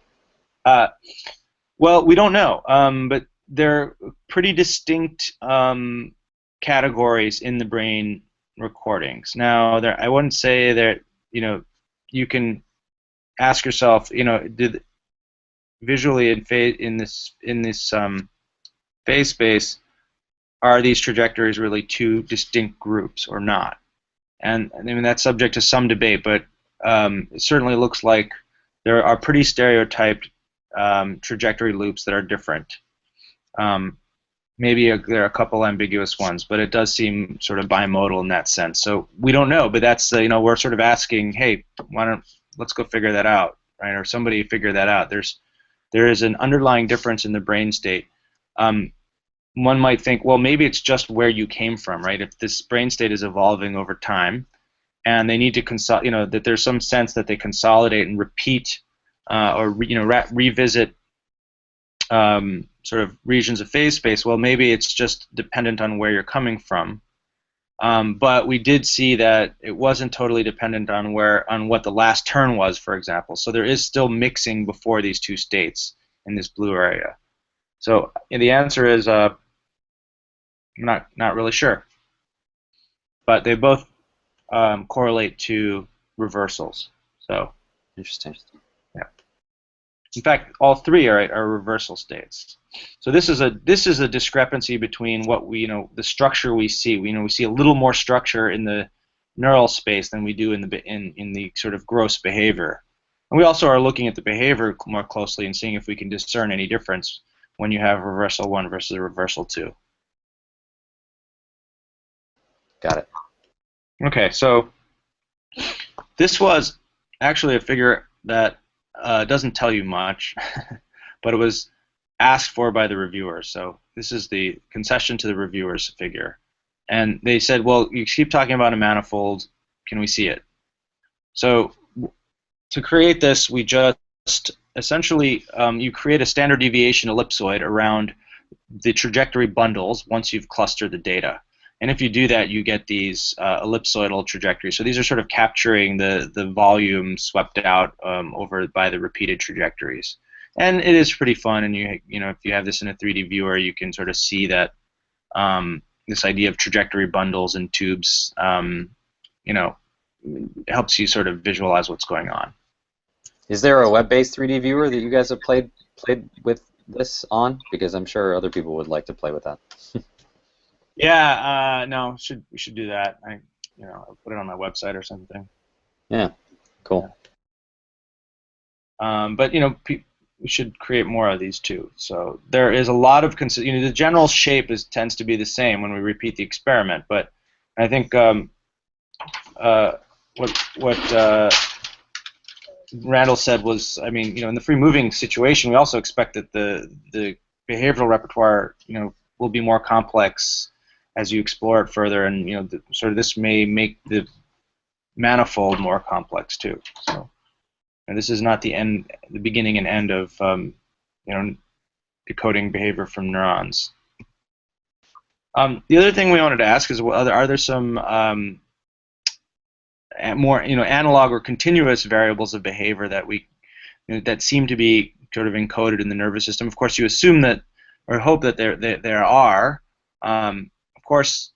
[SPEAKER 6] Well, we don't know, but they're pretty distinct categories in the brain recordings. Now, I wouldn't say that you can ask yourself, did visually in this phase space, are these trajectories really two distinct groups or not? And I mean that's subject to some debate, but it certainly looks like there are pretty stereotyped trajectory loops that are different. Maybe there are a couple ambiguous ones, but it does seem sort of bimodal in that sense. So we don't know, but that's we're sort of asking, hey, let's go figure that out, right? Or somebody figure that out. There is an underlying difference in the brain state. One might think, well, maybe it's just where you came from, right? If this brain state is evolving over time, and they need to that there's some sense that they consolidate and repeat or revisit sort of regions of phase space. Well, maybe it's just dependent on where you're coming from. But we did see that it wasn't totally dependent on what the last turn was, for example. So there is still mixing before these two states in this blue area. So the answer is I'm not really sure. But they both correlate to reversals. So
[SPEAKER 1] Interesting.
[SPEAKER 6] yeah. In fact, all three are reversal states. So this is a discrepancy between what the structure we see. We see a little more structure in the neural space than we do in the sort of gross behavior. And we also are looking at the behavior more closely and seeing if we can discern any difference when you have reversal 1 versus reversal 2.
[SPEAKER 1] Got it.
[SPEAKER 6] Okay, so this was actually a figure that doesn't tell you much, but it was asked for by the reviewers. So this is the concession to the reviewers figure. And they said, well, you keep talking about a manifold. Can we see it? So to create this, we just essentially, you create a standard deviation ellipsoid around the trajectory bundles once you've clustered the data. And if you do that, you get these ellipsoidal trajectories. So these are sort of capturing the volume swept out over by the repeated trajectories. And it is pretty fun. And you know, if you have this in a 3D viewer, you can sort of see that this idea of trajectory bundles and tubes, you know, helps you sort of visualize what's going on.
[SPEAKER 1] Is there a web-based 3D viewer that you guys have played with this on? Because I'm sure other people would like to play with that.
[SPEAKER 6] Yeah, no, we should do that. I'll put it on my website or something.
[SPEAKER 1] Yeah, cool.
[SPEAKER 6] Yeah. But you know, we should create more of these too. So there is a lot of the general shape tends to be the same when we repeat the experiment. But I think what Randall said was, I mean, you know, in the free moving situation, we also expect that the behavioral repertoire, you know, will be more complex as you explore it further, and you know, sort of this may make the manifold more complex too. So, and this is not the beginning and end of you know, decoding behavior from neurons. The other thing we wanted to ask is, are there some more, you know, analog or continuous variables of behavior that that seem to be sort of encoded in the nervous system? Of course, you assume that, or hope that there are. Of course,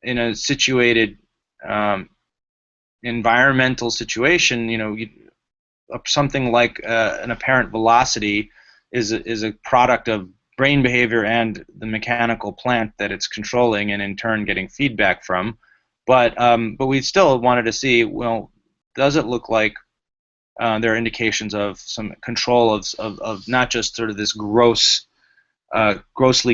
[SPEAKER 6] in a situated environmental situation, you know, something like an apparent velocity is a product of brain behavior and the mechanical plant that it's controlling, and in turn getting feedback from. But we still wanted to see, well, does it look like there are indications of some control of not just sort of this grossly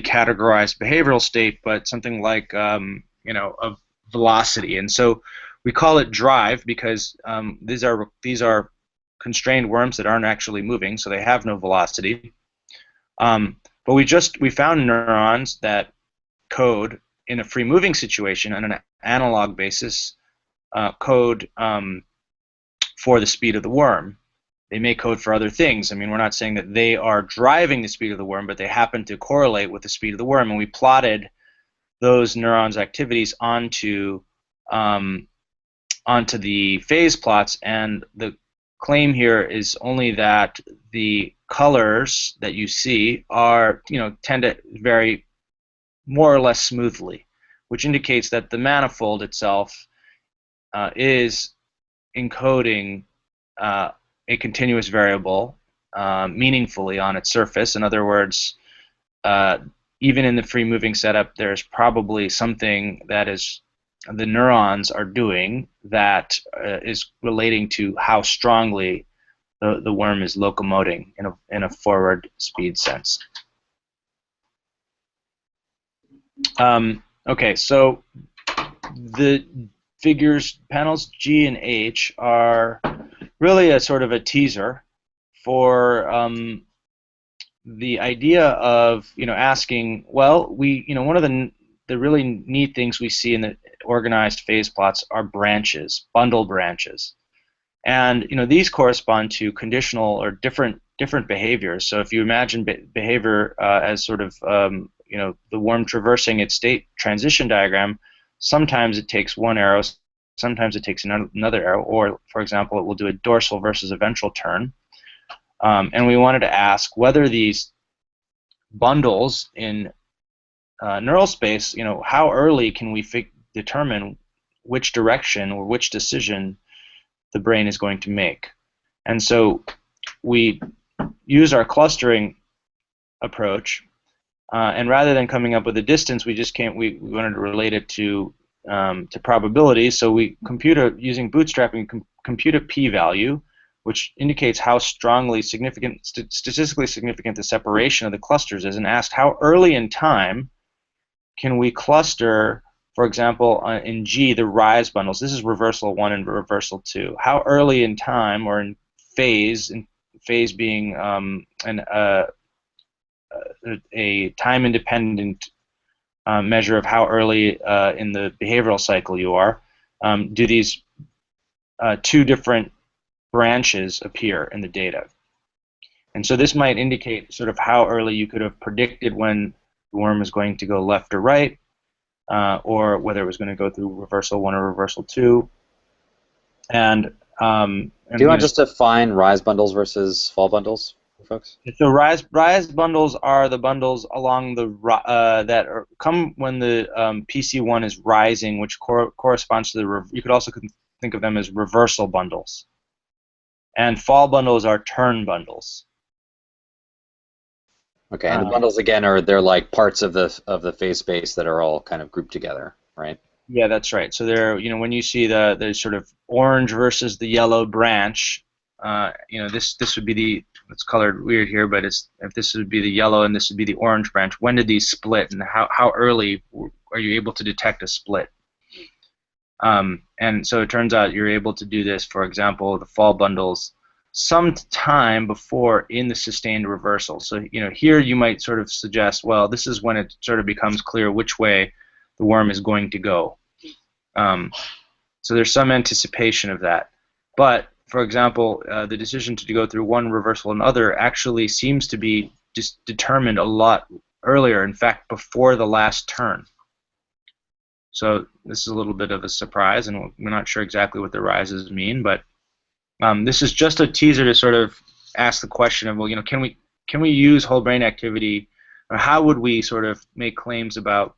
[SPEAKER 6] categorized behavioral state, but something like you know, of velocity. And so we call it drive because these are constrained worms that aren't actually moving, so they have no velocity. But we found neurons that code in a free moving situation on an analog basis, code for the speed of the worm. They may code for other things. I mean, we're not saying that they are driving the speed of the worm, but they happen to correlate with the speed of the worm. And we plotted those neurons' activities onto the phase plots. And the claim here is only that the colors that you see are, you know, tend to vary more or less smoothly, which indicates that the manifold itself is encoding a continuous variable meaningfully on its surface. In other words, even in the free moving setup, there's probably something that the neurons are doing that is relating to how strongly the worm is locomoting in a forward speed sense. Okay, so the figures, panels G and H, are really a sort of a teaser for the idea of, you know, asking, well, you know, one of the really neat things we see in the organized phase plots are branches, bundle branches. And you know, these correspond to conditional or different behaviors. So if you imagine behavior as sort of you know, the worm traversing its state transition diagram, sometimes it takes one arrow, sometimes it takes another arrow, or for example, it will do a dorsal versus a ventral turn. And we wanted to ask whether these bundles in neural space, you know, how early can we determine which direction or which decision the brain is going to make. And so we use our clustering approach, and rather than coming up with a distance, we wanted to relate it to probability. So we using bootstrapping, compute a p-value, which indicates how strongly statistically significant the separation of the clusters is, and asked how early in time can we cluster for example, in G, the rise bundles, this is reversal 1 and reversal 2. How early in time or in phase being a time-independent measure of how early in the behavioral cycle you are, do these two different branches appear in the data. And so this might indicate sort of how early you could have predicted when the worm is going to go left or right, or whether it was going to go through reversal 1 or reversal 2. And
[SPEAKER 1] do you want just to define rise bundles versus fall bundles, folks?
[SPEAKER 6] So rise bundles are the bundles along the that come when the PC1 is rising, which corresponds to the. You could also think of them as reversal bundles. And fall bundles are turn bundles.
[SPEAKER 1] Okay, and the bundles again they're like parts of the phase space that are all kind of grouped together, right?
[SPEAKER 6] Yeah, that's right. So they're when you see the sort of orange versus the yellow branch, this would be the, it's colored weird here, but if this would be the yellow and this would be the orange branch, when did these split, and how early are you able to detect a split? And so it turns out you're able to do this, for example, the fall bundles some time before in the sustained reversal. So here you might sort of suggest, well, this is when it sort of becomes clear which way the worm is going to go. So there's some anticipation of that. But for example, the decision to go through one reversal and other actually seems to be just determined a lot earlier, in fact, before the last turn. So this is a little bit of a surprise, and we're not sure exactly what the rises mean, but this is just a teaser to sort of ask the question of, well, can we use whole brain activity, or how would we sort of make claims about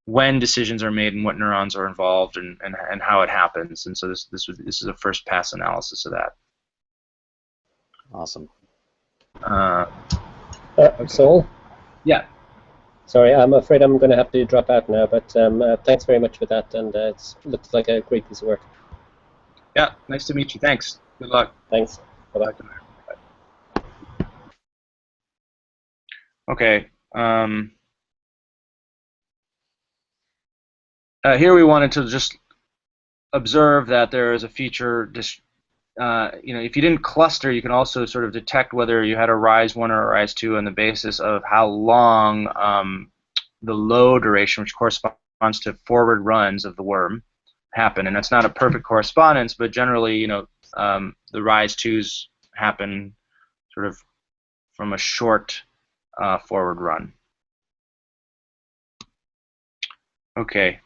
[SPEAKER 6] when decisions are made and what neurons are involved and how it happens? And so this is a first pass analysis of that.
[SPEAKER 1] Awesome.
[SPEAKER 4] Saul?
[SPEAKER 6] Yeah.
[SPEAKER 4] Sorry, I'm afraid I'm going to have to drop out now, but thanks very much for that, and it looks like a great piece of work.
[SPEAKER 6] Yeah, nice to meet you. Thanks. Good luck.
[SPEAKER 4] Thanks. Bye-bye.
[SPEAKER 6] Okay. Here we wanted to just observe that there is a feature. If you didn't cluster, you can also sort of detect whether you had a rise 1 or a rise 2 on the basis of how long the low duration, which corresponds to forward runs of the worm, happen. And that's not a perfect correspondence, but generally, the rise 2s happen sort of from a short forward run. Okay.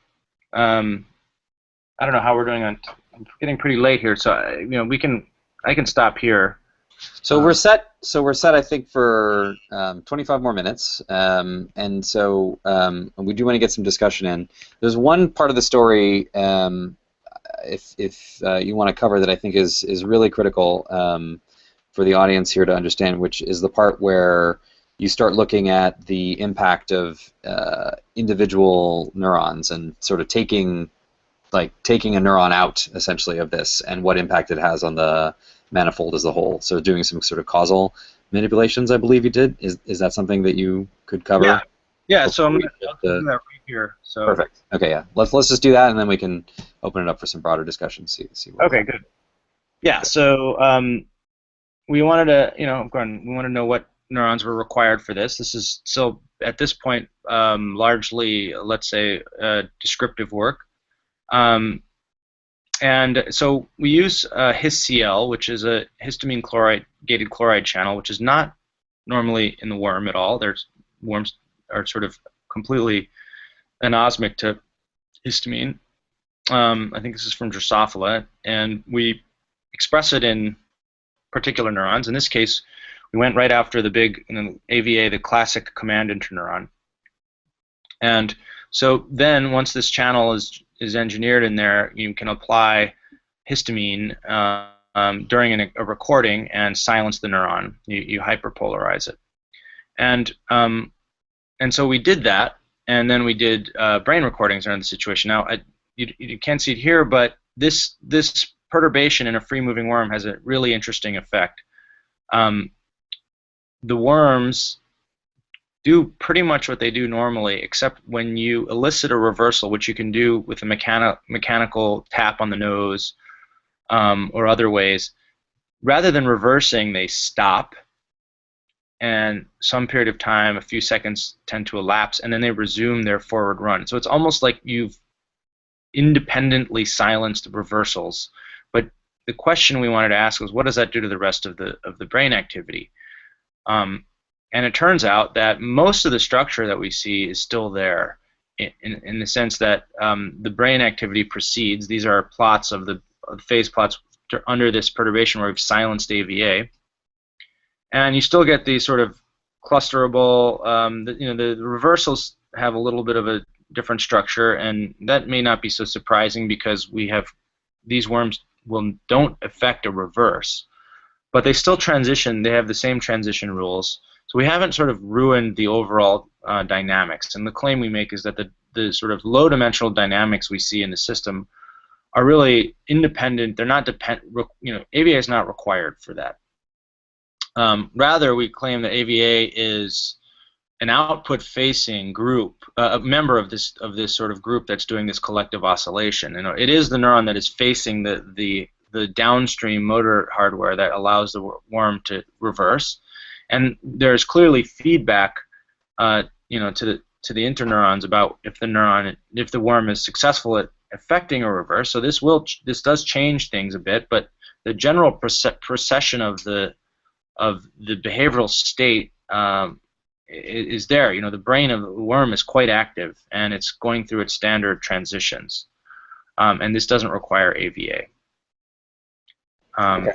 [SPEAKER 6] I don't know how we're doing on. I'm getting pretty late here, so I can stop here.
[SPEAKER 1] So we're set. I think for 25 more minutes, and so we do want to get some discussion in. There's one part of the story, if you want to cover, that I think is really critical for the audience here to understand, which is the part where you start looking at the impact of individual neurons and sort of taking a neuron out, essentially, of this, and what impact it has on the manifold as a whole. So doing some sort of causal manipulations, I believe you did. Is that something that you could cover?
[SPEAKER 6] Yeah. So I'm going to do that right here. So
[SPEAKER 1] perfect. Okay. Yeah. Let's just do that, and then we can open it up for some broader discussion. See.
[SPEAKER 6] Okay. Good. Yeah. So we wanted to, we want to know what neurons were required for this. This is still at this point largely, let's say, descriptive work. And so we use HisCl, which is a histamine gated chloride channel, which is not normally in the worm at all. Worms are sort of completely anosmic to histamine. I think this is from Drosophila, and we express it in particular neurons. In this case, we went right after the big AVA, the classic command interneuron. And so then, once this channel is engineered in there, you can apply histamine during a recording and silence the neuron. You hyperpolarize it, and so we did that, and then we did brain recordings around the situation. Now you can't see it here, but this perturbation in a free-moving worm has a really interesting effect. The worms do pretty much what they do normally, except when you elicit a reversal, which you can do with a mechanical tap on the nose or other ways. Rather than reversing, they stop, and some period of time, a few seconds tend to elapse, and then they resume their forward run. So it's almost like you've independently silenced reversals. But the question we wanted to ask was, what does that do to the rest of the brain activity? And it turns out that most of the structure that we see is still there, in the sense that the brain activity proceeds. These are plots of the phase plots under this perturbation where we've silenced AVA, and you still get these sort of clusterable. The reversals have a little bit of a different structure, and that may not be so surprising because we have these worms don't affect a reverse, but they still transition. They have the same transition rules. So we haven't sort of ruined the overall dynamics. And the claim we make is that the sort of low-dimensional dynamics we see in the system are really independent. They're not AVA is not required for that. Rather, we claim that AVA is an output-facing group, a member of this sort of group that's doing this collective oscillation. It is the neuron that is facing the downstream motor hardware that allows the worm to reverse. And there's clearly feedback, to the interneurons about if the worm is successful at affecting a reverse. So this does change things a bit, but the general procession of the behavioral state is there. The brain of the worm is quite active, and it's going through its standard transitions, and this doesn't require AVA.
[SPEAKER 1] Okay.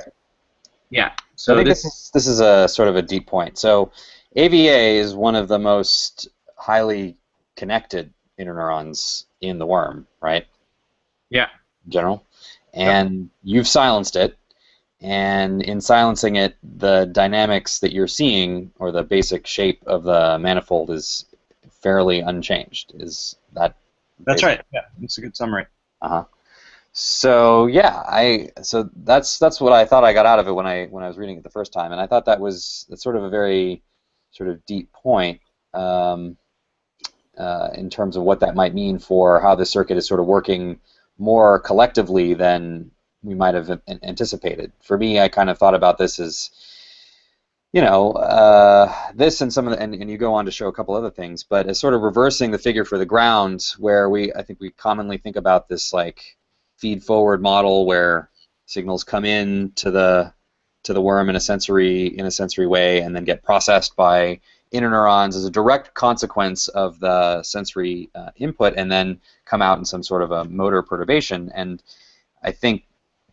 [SPEAKER 6] Yeah.
[SPEAKER 1] So I think this is a sort of a deep point. So AVA is one of the most highly connected interneurons in the worm, right?
[SPEAKER 6] Yeah.
[SPEAKER 1] In general. And you've silenced it, and in silencing it, the dynamics that you're seeing, or the basic shape of the manifold, is fairly unchanged. Is that?
[SPEAKER 6] That's right. Yeah, that's a good summary.
[SPEAKER 1] Uh-huh. So yeah, so that's what I thought I got out of it when I was reading it the first time, and I thought that's sort of a very sort of deep point in terms of what that might mean for how the circuit is sort of working more collectively than we might have anticipated. For me, I kind of thought about this as, this and some of and you go on to show a couple other things, but as sort of reversing the figure for the ground, where I think we commonly think about this like feed-forward model where signals come in to the worm in a sensory way and then get processed by interneurons as a direct consequence of the sensory input and then come out in some sort of a motor perturbation. And I think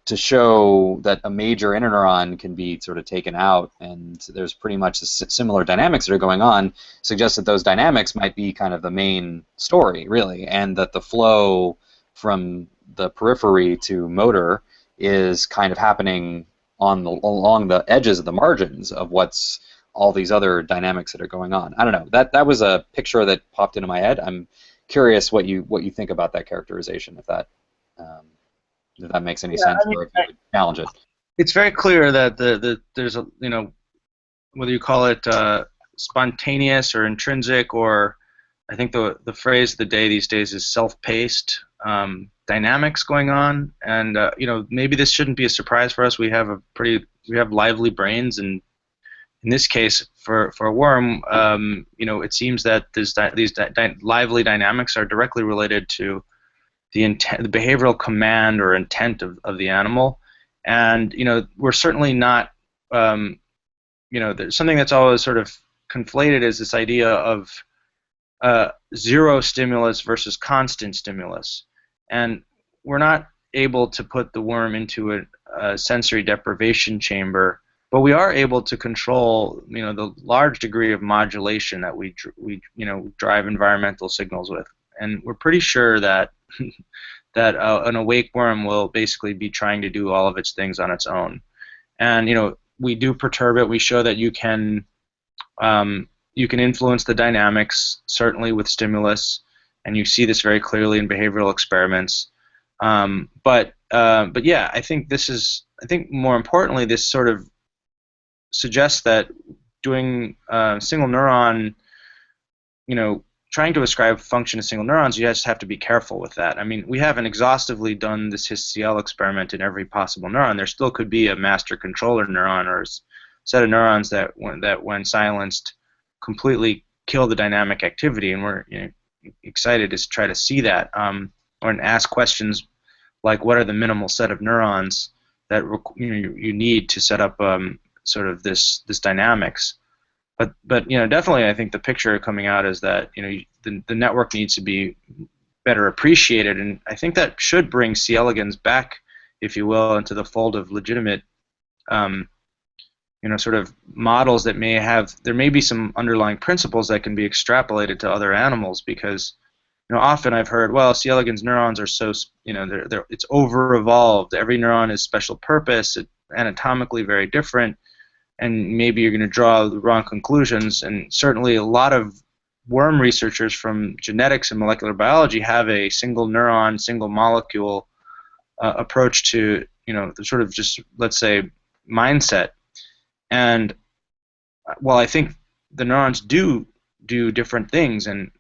[SPEAKER 1] to show that a major interneuron can be sort of taken out and there's pretty much similar dynamics that are going on suggests that those dynamics might be kind of the main story, really, and that the flow from the periphery to motor is kind of happening along the edges of the margins of what's all these other dynamics that are going on. I don't know. That was a picture that popped into my head. I'm curious what you think about that characterization, if that makes any sense, or if you would challenge it.
[SPEAKER 6] It's very clear that there's a whether you call it spontaneous or intrinsic, or I think the phrase of the day these days is self-paced dynamics going on, and maybe this shouldn't be a surprise for us. We have lively brains, and in this case, for a worm, it seems that these lively dynamics are directly related to the behavioral command or intent of the animal, and we're certainly not. There's something that's always sort of conflated is this idea of zero stimulus versus constant stimulus. And we're not able to put the worm into a sensory deprivation chamber, but we are able to control, the large degree of modulation that we drive environmental signals with. And we're pretty sure that an awake worm will basically be trying to do all of its things on its own. And we do perturb it. We show that you can influence the dynamics, certainly with stimulus, and you see this very clearly in behavioral experiments. But yeah, I think more importantly, this sort of suggests that doing single neuron trying to ascribe function to single neurons, you just have to be careful with that. I mean, we haven't exhaustively done this HISCL experiment in every possible neuron. There still could be a master controller neuron or a set of neurons that, when silenced, completely kill the dynamic activity, and we're excited to try to see that, or ask questions like, what are the minimal set of neurons that you need to set up sort of this dynamics. But definitely, I think the picture coming out is that the network needs to be better appreciated, and I think that should bring C. elegans back, if you will, into the fold of legitimate, sort of models that there may be some underlying principles that can be extrapolated to other animals, because often I've heard, well, C. elegans neurons are so it's over-evolved. Every neuron is special purpose, anatomically very different, and maybe you're going to draw the wrong conclusions. And certainly a lot of worm researchers from genetics and molecular biology have a single neuron, single molecule approach to the sort of just, let's say, mindset. And while I think the neurons do different things, and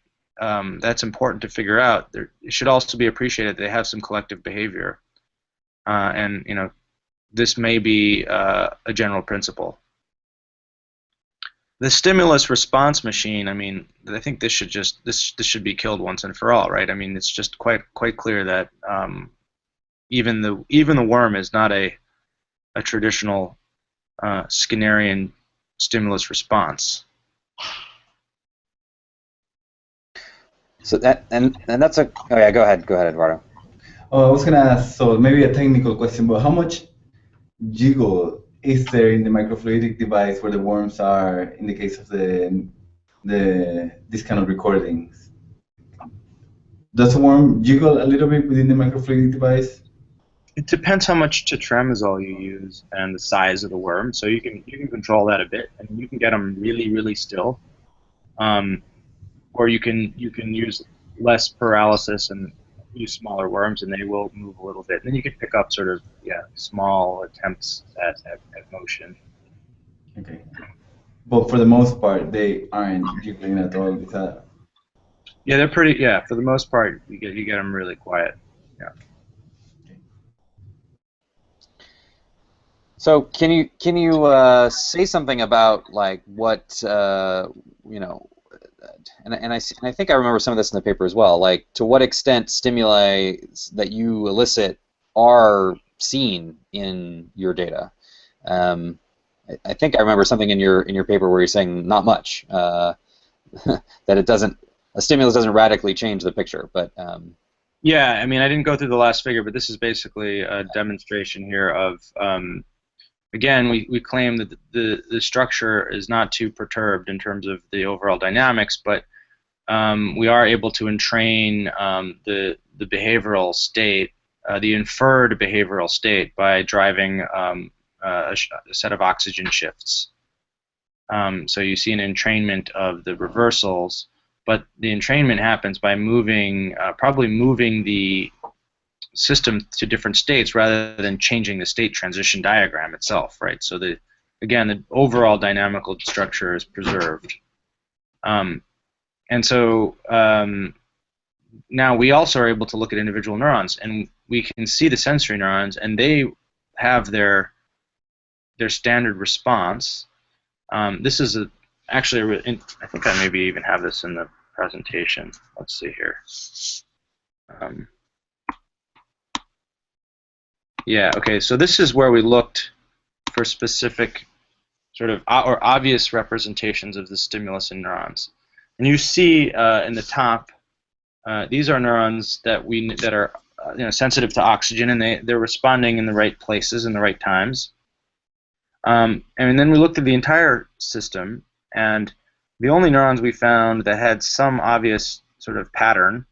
[SPEAKER 6] that's important to figure out, it should also be appreciated that they have some collective behavior. And this may be a general principle. The stimulus response machine, I mean, I think this should be killed once and for all, right? I mean, it's just quite clear that even the worm is not a traditional Skinnerian stimulus response.
[SPEAKER 1] So that's a oh yeah, go ahead Eduardo.
[SPEAKER 3] Oh, I was gonna ask, so maybe a technical question, but how much jiggle is there in the microfluidic device where the worms are in the case of this kind of recordings? Does the worm jiggle a little bit within the microfluidic device?
[SPEAKER 6] It depends how much tetramazole you use and the size of the worm. So you can control that a bit, and you can get them really, really still, or you can use less paralysis and use smaller worms, and they will move a little bit. And then you can pick up sort of small attempts at motion.
[SPEAKER 3] Okay, but for the most part, they aren't jiggling at all. Is that?
[SPEAKER 6] Yeah, they're pretty. Yeah, for the most part, you get them really quiet. Yeah.
[SPEAKER 1] So can you say something about like what and I think I remember some of this in the paper as well. Like, to what extent stimuli that you elicit are seen in your data? I think I remember something in your paper where you're saying not much, that a stimulus doesn't radically change the picture, but.
[SPEAKER 6] Yeah, I mean, I didn't go through the last figure, but this is basically a demonstration here of. Again, we claim that the structure is not too perturbed in terms of the overall dynamics, but we are able to entrain the behavioral state, the inferred behavioral state, by driving a set of oxygen shifts. So you see an entrainment of the reversals, but the entrainment happens by probably moving the system to different states rather than changing the state transition diagram itself, right? So again, the overall dynamical structure is preserved. And so now we also are able to look at individual neurons, and we can see the sensory neurons, and they have their standard response. This is actually I think I maybe even have this in the presentation. Let's see here. Yeah, okay, so this is where we looked for specific sort of or obvious representations of the stimulus in neurons. And you see in the top, these are neurons that are sensitive to oxygen, and they're responding in the right places in the right times. And then we looked at the entire system, and the only neurons we found that had some obvious sort of pattern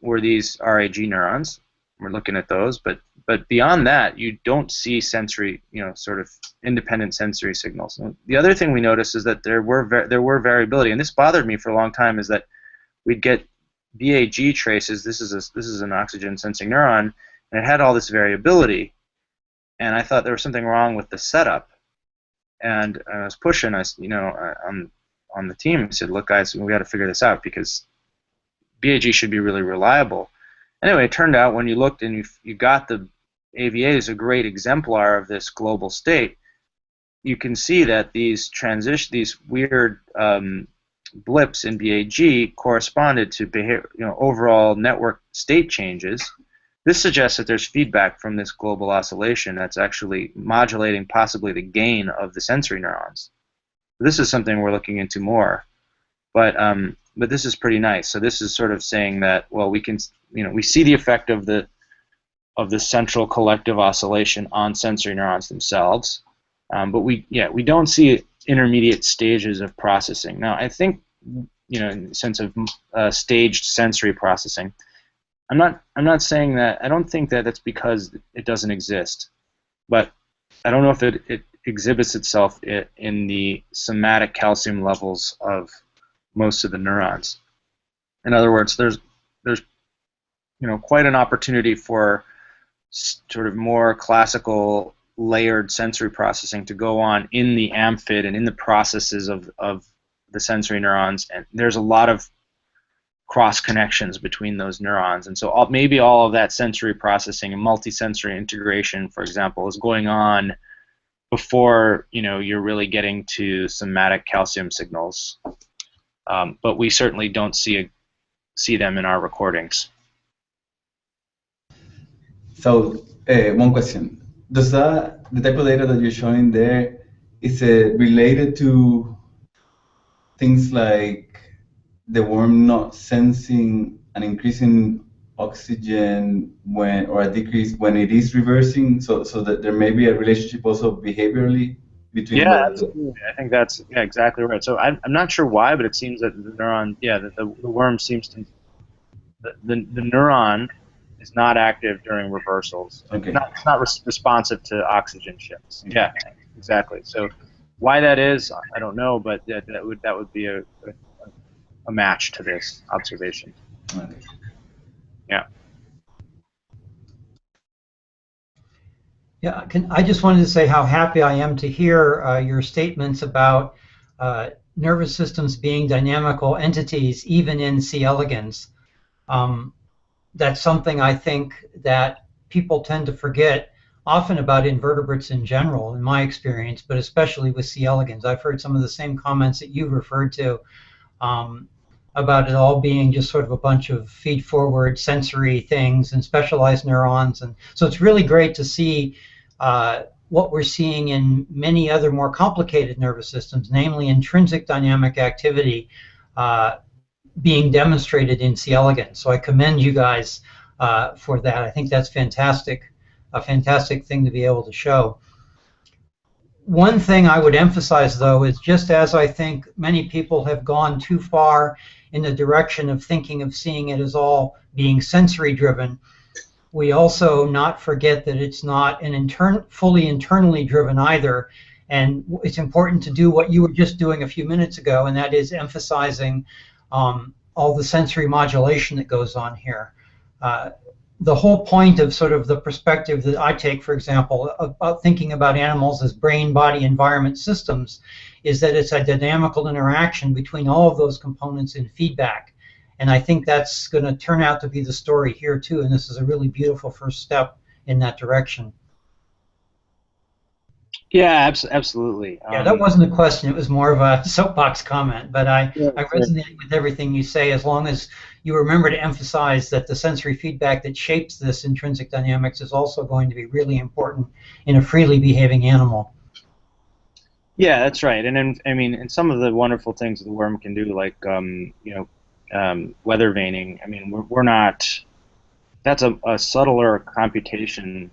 [SPEAKER 6] were these RAG neurons. We're looking at those, but beyond that, you don't see sensory, sort of independent sensory signals. And the other thing we noticed is that there were variability, and this bothered me for a long time. Is that we'd get BAG traces. This is an oxygen sensing neuron, and it had all this variability, and I thought there was something wrong with the setup. And I was pushing on on the team and said, look, guys, we got to figure this out because BAG should be really reliable. Anyway, it turned out when you looked and you got the AVA as a great exemplar of this global state, you can see that these weird blips in BAG corresponded to overall network state changes. This suggests that there's feedback from this global oscillation that's actually modulating possibly the gain of the sensory neurons. This is something we're looking into more, but this is pretty nice. So this is sort of saying that, well, we can, we see the effect of the central collective oscillation on sensory neurons themselves, but we don't see intermediate stages of processing. Now, I think, in the sense of staged sensory processing, I'm not saying that. I don't think that that's because it doesn't exist, but I don't know if it exhibits itself in the somatic calcium levels of most of the neurons. In other words, there's quite an opportunity for sort of more classical layered sensory processing to go on in the amphid and in the processes of the sensory neurons, and there's a lot of cross connections between those neurons, and so maybe all of that sensory processing and multisensory integration, for example, is going on before you're really getting to somatic calcium signals, but we certainly don't see them in our recordings.
[SPEAKER 3] So one question: does the type of data that you're showing there, is it related to things like the worm not sensing an increase in oxygen or a decrease when it is reversing, so that there may be a relationship also behaviorally between
[SPEAKER 6] absolutely. I think that's exactly right. So I'm not sure why, but it seems that the neuron, the worm seems to, the neuron is not active during reversals.
[SPEAKER 3] Okay.
[SPEAKER 6] It's not responsive to oxygen shifts. Yeah, exactly. So why that is, I don't know, but that would be a match to this observation.
[SPEAKER 3] Okay.
[SPEAKER 6] Yeah.
[SPEAKER 5] Yeah, I just wanted to say how happy I am to hear your statements about nervous systems being dynamical entities, even in C. elegans. That's something I think that people tend to forget often about invertebrates in general, in my experience, but especially with C. elegans. I've heard some of the same comments that you referred to about it all being just sort of a bunch of feed-forward sensory things and specialized neurons. And so it's really great to see what we're seeing in many other more complicated nervous systems, namely intrinsic dynamic activity being demonstrated in C. elegans. So I commend you guys for that. I think that's fantastic, a fantastic thing to be able to show. One thing I would emphasize, though, is just as I think many people have gone too far in the direction of thinking of seeing it as all being sensory driven, we also not forget that it's not an fully internally driven either. And it's important to do what you were just doing a few minutes ago, and that is emphasizing all the sensory modulation that goes on here. The whole point of sort of the perspective that I take, for example, about thinking about animals as brain, body, environment systems is that it's a dynamical interaction between all of those components in feedback. And I think that's going to turn out to be the story here too, and this is a really beautiful first step in that direction.
[SPEAKER 6] Yeah, absolutely.
[SPEAKER 5] Yeah, that wasn't a question. It was more of a soapbox comment, but I resonate with everything you say, as long as you remember to emphasize that the sensory feedback that shapes this intrinsic dynamics is also going to be really important in a freely behaving animal.
[SPEAKER 6] Yeah, that's right. And then, I mean, and some of the wonderful things the worm can do, like weather veining. I mean, we're not. That's a subtler computation.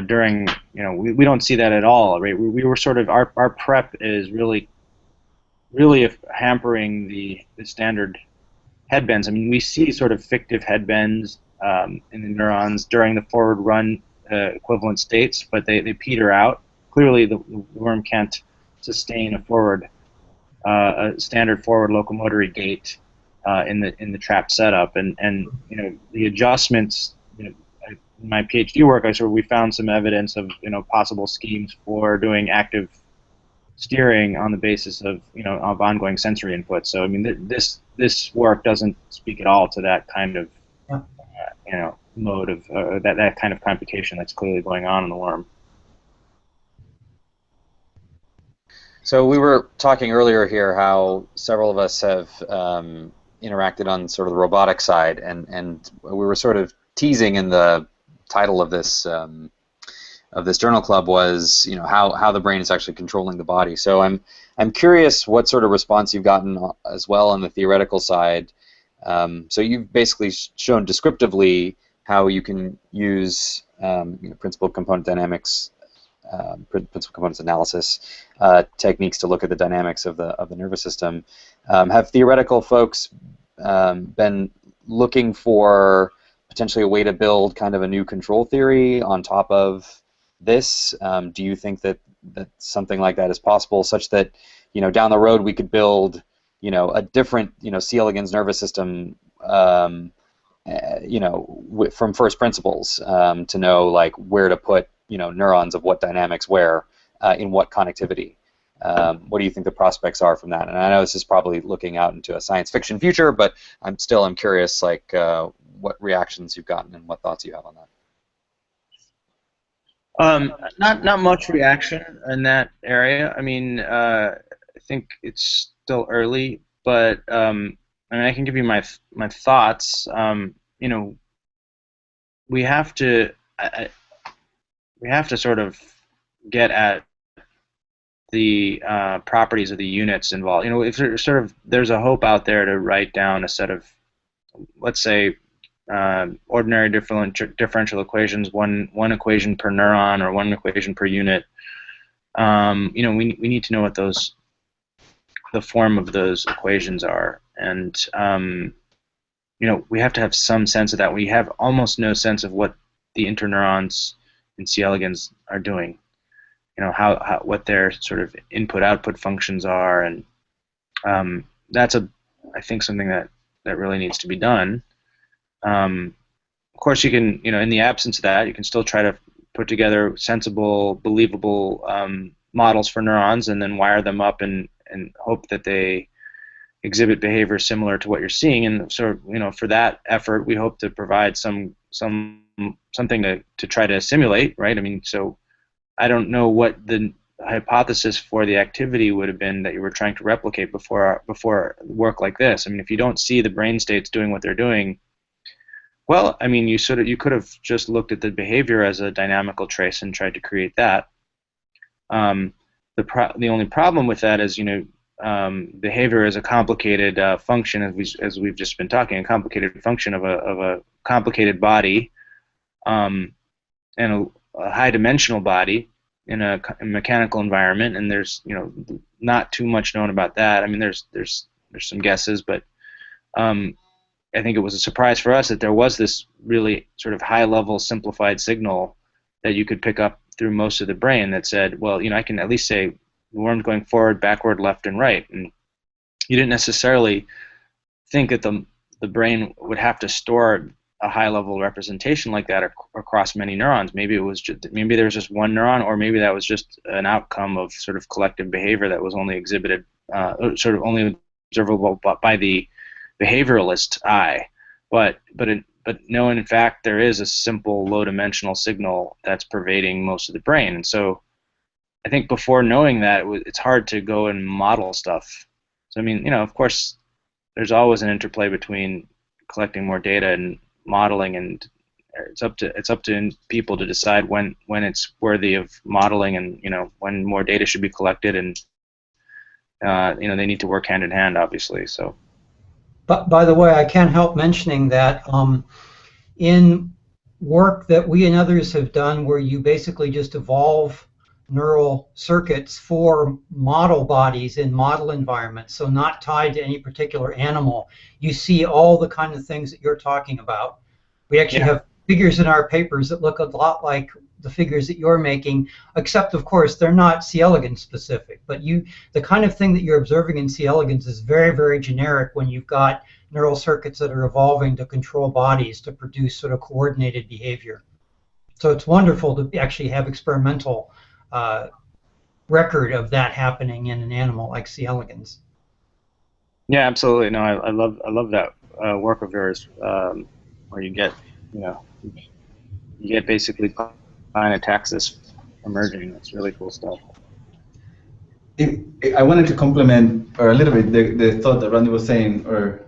[SPEAKER 6] During, we don't see that at all, right? We were sort of, our prep is really hampering the standard headbends. I mean, we see sort of fictive headbends in the neurons during the forward run equivalent states, but they peter out. Clearly, the worm can't sustain a standard forward locomotory gait in the trapped setup, and the adjustments. In my PhD work, we found some evidence of possible schemes for doing active steering on the basis of of ongoing sensory input. So I mean, this work doesn't speak at all to that kind of mode of that kind of computation that's clearly going on in the worm.
[SPEAKER 1] So we were talking earlier here how several of us have interacted on sort of the robotic side, and we were sort of teasing in the title of this journal club was how the brain is actually controlling the body. So I'm curious what sort of response you've gotten as well on the theoretical side. So you've basically shown descriptively how you can use principal component dynamics, principal components analysis techniques to look at the dynamics of the nervous system. Have theoretical folks been looking for potentially a way to build kind of a new control theory on top of this? Do you think that something like that is possible, such that down the road we could build a different C. elegans nervous system from first principles to know like where to put neurons of what dynamics where in what connectivity? What do you think the prospects are from that? And I know this is probably looking out into a science fiction future, but I'm curious like what reactions you've gotten and what thoughts you have on that.
[SPEAKER 6] Not much reaction in that area. I mean, I think it's still early, but I mean, I can give you my thoughts. We have to sort of get at the properties of the units involved. If there's a hope out there to write down a set of, let's say, ordinary differential equations, one equation per neuron or one equation per unit. We need to know what the form of those equations are, and we have to have some sense of that. We have almost no sense of what the interneurons in C. elegans are doing. What their sort of input-output functions are, and that's I think something that really needs to be done. Of course, you can, in the absence of that, you can still try to put together sensible, believable models for neurons, and then wire them up and hope that they exhibit behavior similar to what you're seeing. And sort of, for that effort, we hope to provide something to try to simulate, right? I mean, so I don't know what the hypothesis for the activity would have been that you were trying to replicate before work like this. I mean, if you don't see the brain states doing what they're doing, well, I mean, you could have just looked at the behavior as a dynamical trace and tried to create that. The only problem with that is, behavior is a complicated function, as we've just been talking, a complicated function of a complicated body, and a high-dimensional body in a mechanical environment, and there's not too much known about that. I mean, there's some guesses, but I think it was a surprise for us that there was this really sort of high-level simplified signal that you could pick up through most of the brain that said, well, I can at least say the worm's going forward, backward, left, and right. And you didn't necessarily think that the brain would have to store a high-level representation like that across many neurons. Maybe there was just one neuron, or maybe that was just an outcome of sort of collective behavior that was only exhibited, sort of only observable by the behavioralist eye. But no, in fact, there is a simple low-dimensional signal that's pervading most of the brain. And so I think before knowing that, it's hard to go and model stuff. So I mean, of course, there's always an interplay between collecting more data and modeling, and it's up to people to decide when it's worthy of modeling, and when more data should be collected, and they need to work hand in hand, obviously. So.
[SPEAKER 5] But by the way, I can't help mentioning that in work that we and others have done, where you basically just evolve neural circuits for model bodies in model environments, so not tied to any particular animal, you see all the kind of things that you're talking about. We actually have figures in our papers that look a lot like the figures that you're making, except of course they're not C. elegans specific. But the kind of thing that you're observing in C. elegans is very, very generic when you've got neural circuits that are evolving to control bodies to produce sort of coordinated behavior. So it's wonderful to actually have experimental record of that happening in an animal like C. elegans.
[SPEAKER 6] Yeah, absolutely. No, I love that work of yours, where you get, you get basically ataxis emerging. That's really cool stuff.
[SPEAKER 3] I wanted to complement, or a little bit, the thought that Randy was saying, or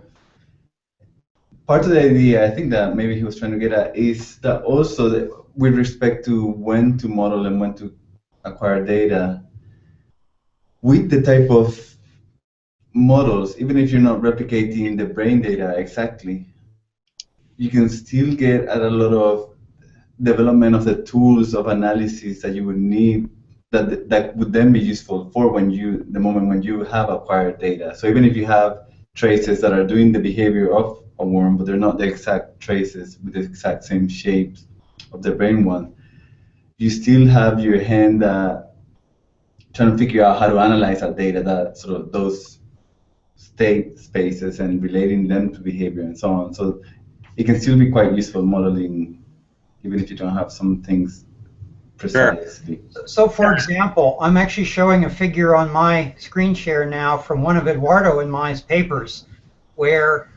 [SPEAKER 3] part of the idea, I think that maybe he was trying to get at, is that also that with respect to when to model and when to acquire data, with the type of models, even if you're not replicating the brain data exactly, you can still get at a lot of development of the tools of analysis that you would need, that would then be useful for the moment when you have acquired data. So even if you have traces that are doing the behavior of a worm, but they're not the exact traces with the exact same shapes of the brain one, you still have your hand trying to figure out how to analyze that data, that sort of those state spaces and relating them to behavior and so on. So it can still be quite useful modeling, even if you don't have some things precisely.
[SPEAKER 6] Sure.
[SPEAKER 5] So for example, I'm actually showing a figure on my screen share now from one of Eduardo and my papers, where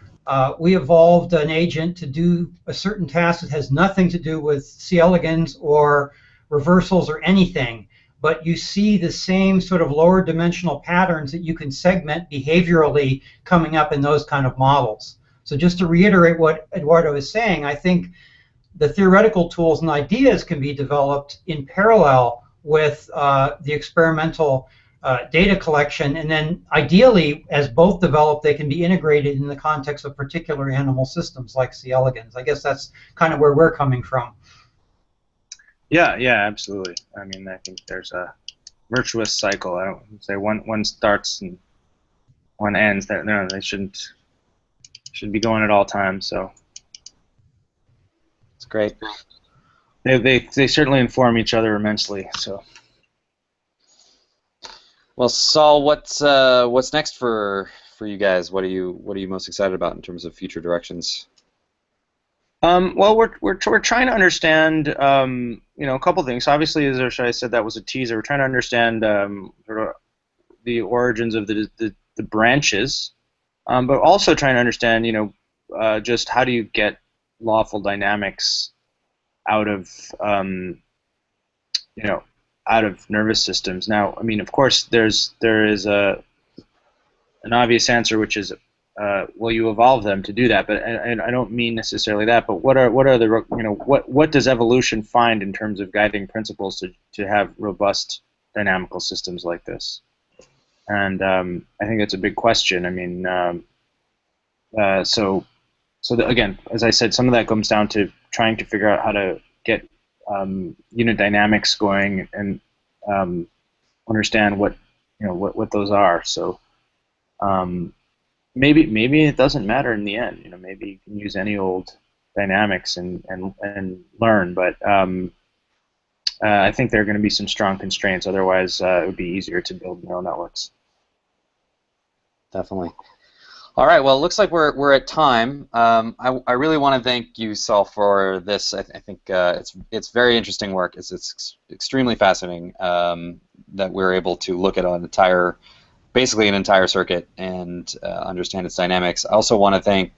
[SPEAKER 5] we evolved an agent to do a certain task that has nothing to do with C. elegans or reversals or anything, but you see the same sort of lower dimensional patterns that you can segment behaviorally coming up in those kind of models. So just to reiterate what Eduardo is saying, I think the theoretical tools and ideas can be developed in parallel with the experimental data collection, and then ideally, as both develop, they can be integrated in the context of particular animal systems like C. elegans. I guess that's kind of where we're coming from.
[SPEAKER 6] Yeah, absolutely. I mean, I think there's a virtuous cycle. I don't say one starts and one ends. That no, they should be going at all times. So
[SPEAKER 1] it's great.
[SPEAKER 6] They certainly inform each other immensely. So.
[SPEAKER 1] Well, Saul, what's next for you guys? What are you most excited about in terms of future directions?
[SPEAKER 6] Well, we're trying to understand a couple things. Obviously, as I said, that was a teaser. We're trying to understand sort of the origins of the branches, but also trying to understand just how do you get lawful dynamics out of out of nervous systems. Now, I mean, of course, there is an obvious answer, which is, well, you evolve them to do that. But and I don't mean necessarily that. But what are the what does evolution find in terms of guiding principles to have robust dynamical systems like this? And I think that's a big question. I mean, again, as I said, some of that comes down to trying to figure out how to get unit dynamics going and understand what those are. So maybe it doesn't matter in the end. Maybe you can use any old dynamics and learn. But I think there are going to be some strong constraints. Otherwise, it would be easier to build neural networks.
[SPEAKER 1] Definitely. All right. Well, it looks like we're at time. I really want to thank you, Saul, for this. I think it's very interesting work. It's extremely fascinating that we're able to look at basically an entire circuit and understand its dynamics. I also want to thank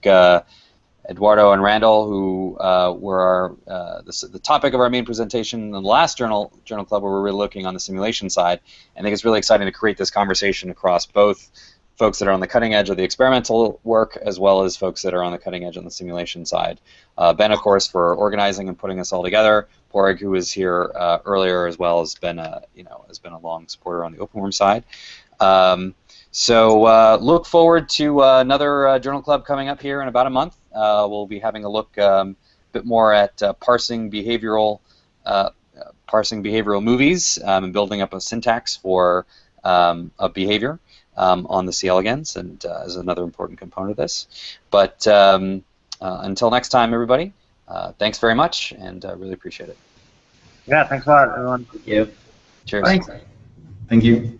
[SPEAKER 1] Eduardo and Randall, who were the topic of our main presentation in the last journal club, where we're really looking on the simulation side. I think it's really exciting to create this conversation across both folks that are on the cutting edge of the experimental work, as well as folks that are on the cutting edge on the simulation side. Ben, of course, for organizing and putting us all together. Porg, who was here earlier, as well, has been a long supporter on the OpenWorm side. So look forward to another journal club coming up here in about a month. We'll be having a look a bit more at parsing behavioral movies and building up a syntax for a behavior. On the C. elegans, and is another important component of this. But until next time, everybody, thanks very much, and really appreciate it.
[SPEAKER 6] Yeah, thanks a lot, everyone.
[SPEAKER 2] Thank you.
[SPEAKER 1] Cheers.
[SPEAKER 5] Thanks.
[SPEAKER 3] Thank you.